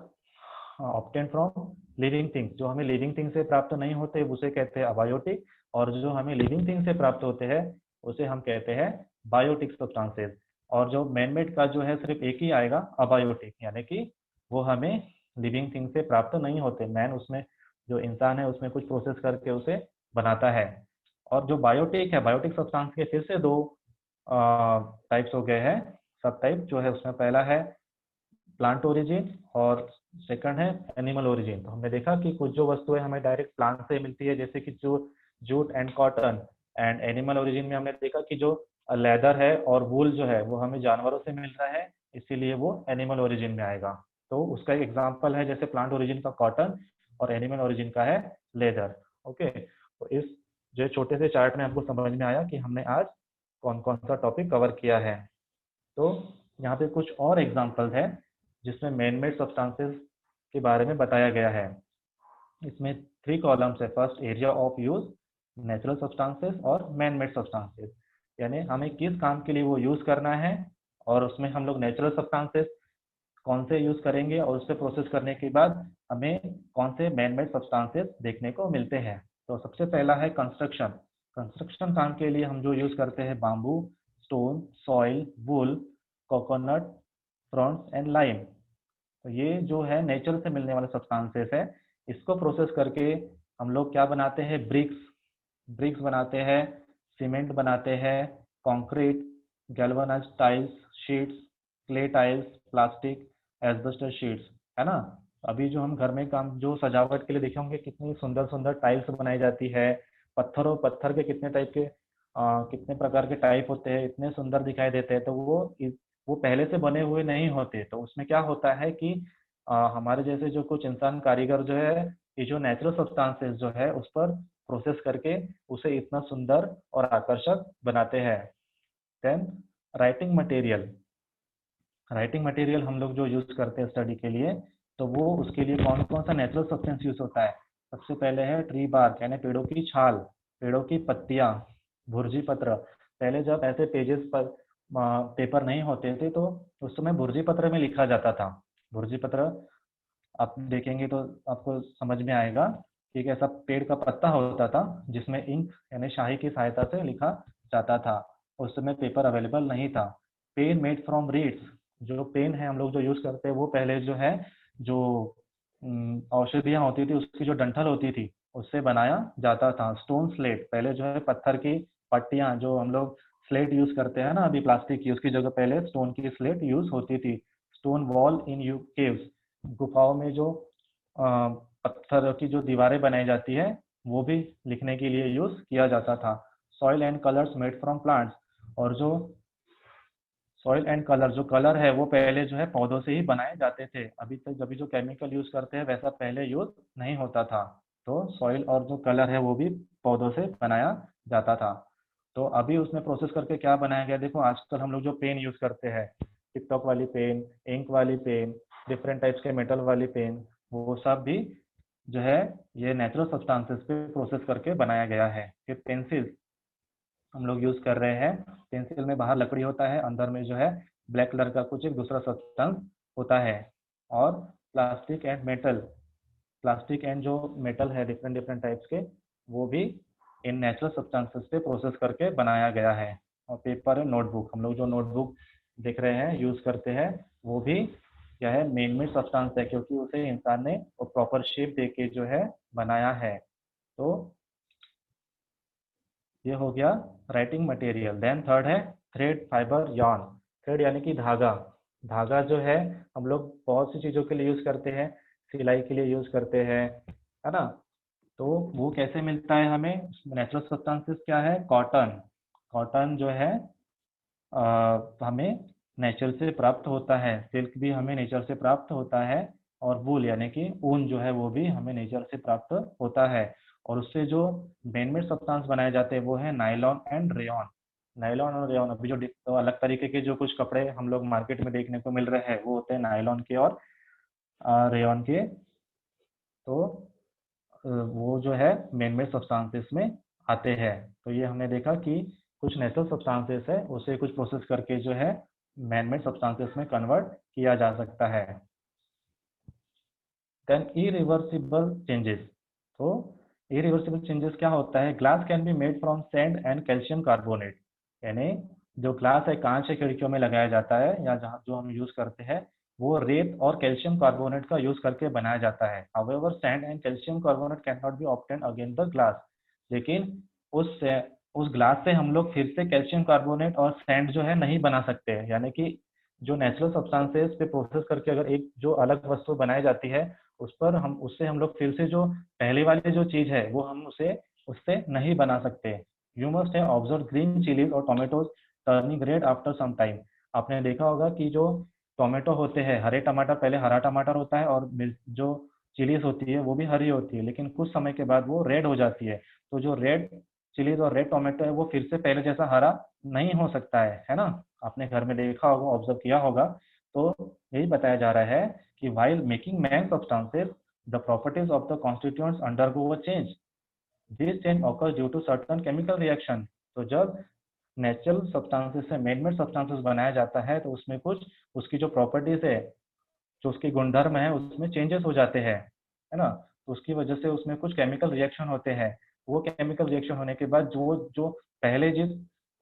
obtain from living things, जो हमें लिविंग थिंग से प्राप्त नहीं होते उसे कहते हैं अबायोटिक, और जो हमें लिविंग थिंग से प्राप्त होते हैं उसे हम कहते हैं बायोटिक सब्सटेंसेस। और जो मैनमेड का जो है सिर्फ एक ही आएगा अबायोटिक, यानी कि वो हमें लिविंग थिंग से प्राप्त नहीं होते। मैन उसमें जो इंसान है उसमें कुछ प्रोसेस करके उसे बनाता है। और जो बायोटिक है, बायोटिक सब्सटेंस के फिर से दो टाइप्स हो गए हैं। सब टाइप जो है उसमें पहला है प्लांट ओरिजिन और सेकंड है एनिमल ओरिजिन। तो हमने देखा कि कुछ जो वस्तुएं हमें डायरेक्ट प्लांट से मिलती है जैसे कि जो jute and cotton, and animal origin में हमने देखा कि जो लेदर है और वूल जो है वो हमें जानवरों से मिल रहा है, इसीलिए वो एनिमल ओरिजिन में आएगा। तो उसका एक एग्जाम्पल है जैसे प्लांट ओरिजिन का कॉटन और एनिमल ओरिजिन का है लेदर। ओके, तो इस जो छोटे से चार्ट में हमको समझ में आया कि हमने आज कौन कौन सा टॉपिक कवर किया है। तो यहाँ पे कुछ और एग्जाम्पल है जिसमें मैन मेड सब्सटेंसेस के बारे में बताया गया है। इसमें 3 कॉलम्स है। First area of use, natural substances और मैन मेड सब्सटेंसेस, यानी हमें किस काम के लिए वो यूज करना है, और उसमें हम लोग नेचुरल सब्सटेंसेस कौन से यूज करेंगे और उससे प्रोसेस करने के बाद हमें कौन से मैन मेड सब्सटेंसेस देखने को मिलते हैं। तो सबसे पहला है कंस्ट्रक्शन। कंस्ट्रक्शन काम के लिए हम जो यूज करते हैं bamboo, stone, soil, wool, coconut, fronds and lime. तो ये जो है नेचर से मिलने वाले सब्सटेंसेस है। इसको प्रोसेस करके हम लोग क्या बनाते हैं, ब्रिक्स, ब्रिक्स बनाते हैं, सीमेंट बनाते हैं, concrete, galvanised tiles, sheets, clay tiles, plastic, asbestos sheets, है ना। अभी जो हम घर में काम जो सजावट के लिए देखे होंगे कितनी सुंदर सुंदर टाइल्स बनाई जाती है, पत्थरों पत्थर के कितने टाइप के कितने प्रकार के टाइप होते हैं, इतने सुंदर दिखाई देते हैं। तो वो पहले से बने हुए नहीं होते। तो उसमें क्या होता है कि हमारे जैसे जो कुछ इंसान कारीगर जो है ये जो नेचुरल सब्सटेंसेस जो है उस पर प्रोसेस करके उसे इतना सुंदर और आकर्षक बनाते हैं। Then writing material. Writing material हम लोग जो यूज करते हैं स्टडी के लिए, तो वो उसके लिए कौन कौन सा नेचुरल सब्सटेंस यूज होता है। सबसे पहले है ट्री बार्क, यानी पेड़ों की छाल, पेड़ों की पत्तियां, भुर्जी पत्र। पहले जब ऐसे पेजेस पर पेपर नहीं होते थे तो उस समय भुर्जी पत्र में लिखा जाता था। भुर्जी पत्र आप देखेंगे तो आपको समझ में आएगा कि एक ऐसा पेड़ का पत्ता होता था जिसमें इंक यानी शाही की सहायता से लिखा जाता था। उस समय पेपर अवेलेबल नहीं था। पेन मेड फ्रॉम रीड्स, जो पेन है हम लोग जो यूज करते हैं वो पहले जो है जो औषधियाँ होती थी उसकी जो डंठल होती थी उससे बनाया जाता था। स्टोन स्लेट, पहले जो है पत्थर की पट्टियाँ, जो हम लोग स्लेट यूज करते हैं ना अभी प्लास्टिक की, उसकी जगह पहले स्टोन की स्लेट यूज होती थी। Stone wall in you caves, गुफाओं में जो पत्थर की जो दीवारें बनाई जाती है वो भी लिखने के लिए यूज किया जाता था। Soil and colours made from plants, और जो सॉइल एंड कलर, जो कलर है वो पहले जो है पौधों से ही बनाए जाते थे। अभी तक अभी जो केमिकल यूज करते हैं वैसा पहले यूज नहीं होता था। तो सॉइल और जो कलर है वो भी पौधों से बनाया जाता था। तो अभी उसमें प्रोसेस करके क्या बनाया गया, देखो आजकल हम लोग जो पेन यूज करते हैं, टिकटॉक वाली पेन, इंक वाली पेन, डिफरेंट टाइप्स के मेटल वाली पेन, वो सब भी जो है ये नेचुरल सब्सटेंसेस पे प्रोसेस करके बनाया गया है। फिर पेंसिल हम लोग यूज कर रहे हैं, पेंसिल में बाहर लकड़ी होता है, अंदर में जो है ब्लैक कलर का कुछ एक दूसरा सब्सटेंस होता है। और plastic and metal, plastic and जो मेटल है डिफरेंट डिफरेंट टाइप्स के, वो भी इन नेचुरल सब्सटेंसेस पे प्रोसेस करके बनाया गया है। और पेपर एंड नोटबुक, हम लोग जो नोटबुक देख रहे हैं यूज करते हैं, वो भी क्या है, मेन मेड सब्सटेंस है, क्योंकि उसे इंसान ने प्रॉपर शेप दे के जो है बनाया है। तो ये हो गया राइटिंग मटेरियल। देन थर्ड है थ्रेड, फाइबर, yarn। थ्रेड यानी कि धागा, धागा जो है हम लोग बहुत सी चीजों के लिए यूज करते हैं, सिलाई के लिए यूज करते हैं, है ना। तो वो कैसे मिलता है हमें, नेचुरल सब्सटेंसेस क्या है, कॉटन, कॉटन जो है हमें नेचर से प्राप्त होता है, सिल्क भी हमें नेचर से प्राप्त होता है, और वूल यानी कि ऊन जो है वो भी हमें नेचर से प्राप्त होता है। और उससे जो मैनमेड सब्सटेंस बनाए जाते हैं वो है नायलॉन एंड रेयॉन। नायलॉन और रेयॉन, अभी जो तो अलग तरीके के जो कुछ कपड़े हम लोग मार्केट में देखने को मिल रहे हैं वो होते हैं नायलॉन के और रेयॉन के। तो वो जो है मैनमेड सब्सटेंसेस में आते हैं। तो ये हमने देखा कि कुछ नेचुरल सब्सटेंसेस है उसे कुछ प्रोसेस करके जो है मैनमेड सब्सटेंसेस में कन्वर्ट किया जा सकता है। Then irreversible changes. तो इरिवर्सिबल चेंजेस क्या होता है, glass can be made from sand and calcium carbonate. यानी जो ग्लास है, कांच है, खिड़कियों में लगाया जाता है या जहाँ जो हम यूज करते हैं वो रेत और कैल्शियम कार्बोनेट का यूज करके बनाया जाता है। However sand and calcium carbonate can not be obtain again the glass. लेकिन उस उस ग्लास से हम लोग फिर से कैल्शियम कार्बोनेट और सैंड जो है नहीं बना सकते। यानी कि जो नेचुरल सब्सटेंसेस पे प्रोसेस करके अगर एक जो अलग वस्तु बनाई जाती है उस पर हम उससे हम लोग फिर से जो पहले वाली जो चीज है वो हम उसे उससे नहीं बना सकते। You must have observe green chillies और tomatoes turning red after some time. आपने देखा होगा कि जो टोमेटो होते हैं, हरे टमाटर, पहले हरा टमाटर होता है और जो चिलीज होती है वो भी हरी होती है, लेकिन कुछ समय के बाद वो रेड हो जाती है। तो जो रेड चिलीज और रेड टोमेटो है वो फिर से पहले जैसा हरा नहीं हो सकता है ना। आपने घर में देखा होगा, ऑब्जर्व किया होगा। तो यही बताया जा रहा है कि while making man substances, the properties of the constituents undergo a change. This change occurs due to certain chemical reaction. तो जब नेचुरल सब्सटेंसेस से मेड सब्सटेंसेस बनाया जाता है तो उसमें कुछ उसकी जो प्रॉपर्टीज है, जो उसके गुणधर्म है, उसमें चेंजेस हो जाते हैं, है ना। तो उसकी वजह से उसमें कुछ केमिकल रिएक्शन होते हैं। वो केमिकल रिएक्शन होने के बाद जो जो पहले जिस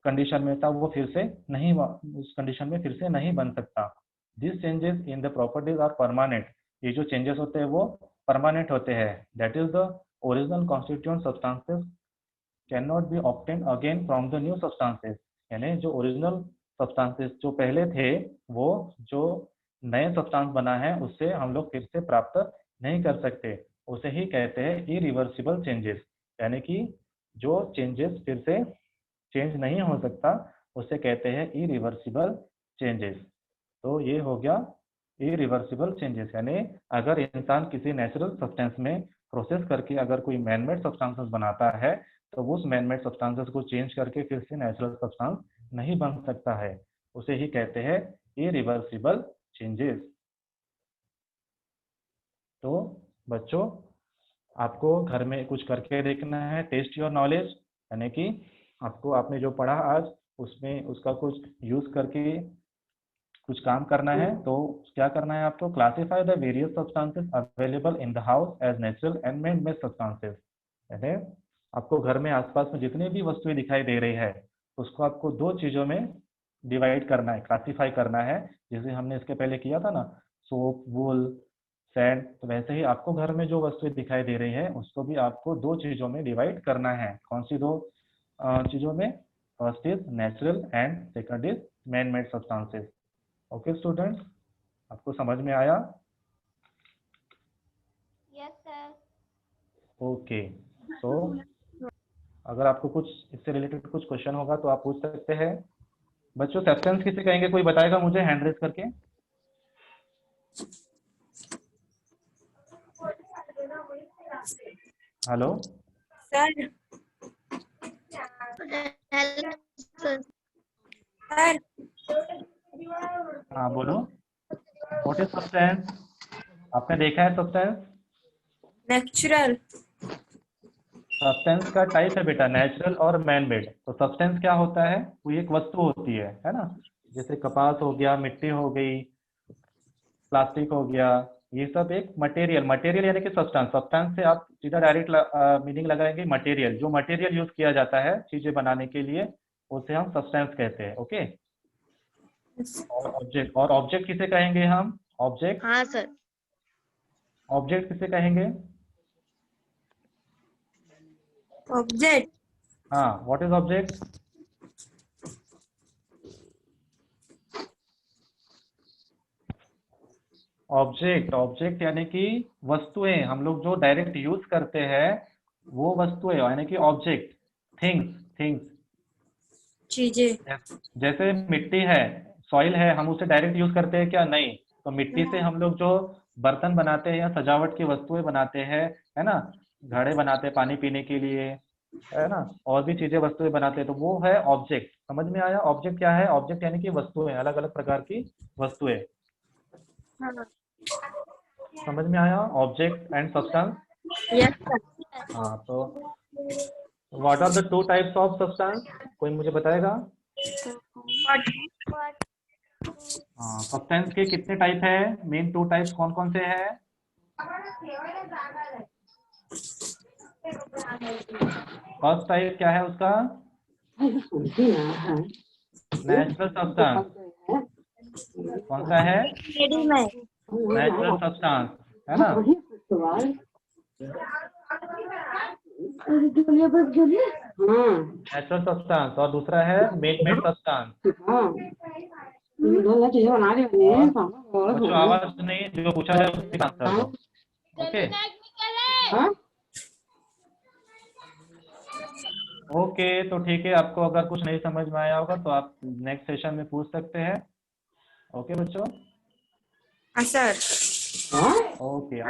कंडीशन में था वो फिर से नहीं, उस कंडीशन में फिर से नहीं बन सकता। This changes in the properties are permanent. ये जो चेंजेस होते हैं वो परमानेंट होते हैं। That is the original constituent substances can not be obtain again from the new substances. यानी जो ओरिजिनल सब्सटेंसेस जो पहले थे वो जो नए सब्सटेंस बना है उससे हम लोग फिर से प्राप्त नहीं कर सकते। उसे ही कहते हैं इरिवर्सिबल चेंजेस। यानी कि जो चेंजेस फिर से चेंज नहीं हो सकता उसे कहते हैं इरिवर्सिबल चेंजेस। तो ये हो गया इरिवर्सिबल चेंजेस। यानी अगर इंसान किसी नेचुरल सब्सटेंस में प्रोसेस करके अगर कोई मैनमेड सब्सटेंसेस बनाता है तो उस मैनमेड सब्सटेंसेस को चेंज करके फिर से नेचुरल सब्सटेंस नहीं बन सकता है। उसे ही कहते हैं इरिवर्सिबल चेंजेस। तो बच्चों, आपको घर में कुछ करके देखना है, टेस्ट योर नॉलेज। यानी कि आपको आपने जो पढ़ा आज उसमें उसका कुछ यूज करके कुछ काम करना है। तो क्या करना है आपको, classify the various substances available in the house as natural and man made substances. यानी आपको घर में आसपास में जितनी भी वस्तुएं दिखाई दे रही है उसको आपको दो चीजों में डिवाइड करना है, क्लासिफाई करना है। जैसे हमने इसके पहले किया था ना, सोप, वूल, सैंड, तो वैसे ही आपको घर में जो वस्तुएं दिखाई दे रही है उसको भी आपको दो चीजों में डिवाइड करना है। कौन सी दो चीजों में, first is natural and second is man made substances. Okay students, आपको समझ में आया? Yes sir. ओके, तो अगर आपको कुछ इससे रिलेटेड कुछ क्वेश्चन होगा तो आप पूछ सकते हैं। बच्चों सब्सटेंस किसे कहेंगे, कोई बताएगा मुझे हैंड रेज करके? Hello sir. Hello sir. Sir. हाँ बोलो। What is substance? आपने देखा है सब्सटेंस? नेचुरल। सब्सटेंस का टाइप है बेटा नेचुरल और मैन मेड। तो सब्सटेंस क्या होता है? कोई एक वस्तु होती है ना? जैसे कपास हो गया, मिट्टी हो गई, प्लास्टिक हो गया, ये सब एक मटेरियल। मटेरियल यानी कि सब्सटेंस। सब्सटेंस से आप सीधा डायरेक्ट मीनिंग लगाएंगे मटेरियल। जो मटेरियल यूज किया जाता है चीजें बनाने के लिए उसे हम सब्सटेंस कहते हैं। ओके। और ऑब्जेक्ट किसे कहेंगे हम? ऑब्जेक्ट। हाँ सर। ऑब्जेक्ट किसे कहेंगे? ऑब्जेक्ट। हाँ, what is object? Object, object यानी कि वस्तुएं। हम लोग जो डायरेक्ट यूज करते हैं वो वस्तुएं यानी कि ऑब्जेक्ट। Things, things. चीजें। जैसे मिट्टी है, सॉइल है, हम उसे डायरेक्ट यूज करते हैं क्या? नहीं। तो मिट्टी से हम लोग जो बर्तन बनाते हैं या सजावट की वस्तुएं बनाते हैं, है ना, घड़े बनाते हैं पानी पीने के लिए, है ना, और भी चीजें वस्तुएं बनाते हैं, तो वो है ऑब्जेक्ट। समझ में आया? ऑब्जेक्ट क्या है? ऑब्जेक्ट यानी कि वस्तुएं, अलग अलग प्रकार की वस्तुएं। हाँ। समझ में आया object and substance? Yes sir. हाँ, तो what are the two types of substance? कोई मुझे बताएगा? हाँ, सब्सटेंस के कितने टाइप है? मेन टू टाइप्स कौन कौन से हैं? फर्स्ट टाइप क्या है उसका? Natural substance. कौन सा है? नेचुरल सब्सटेंस, है ना? Natural substance. और दूसरा है मेड मेड सब्सटेंस। और बच्चों आवाज नहीं, जो पूछा जाए उसके आंसर दो। ओके। ओके, तो ठीक है, आपको अगर कुछ नहीं समझ में आया होगा तो आप नेक्स्ट सेशन में पूछ सकते हैं। ओके बच्चों। हाँ सर। ओके।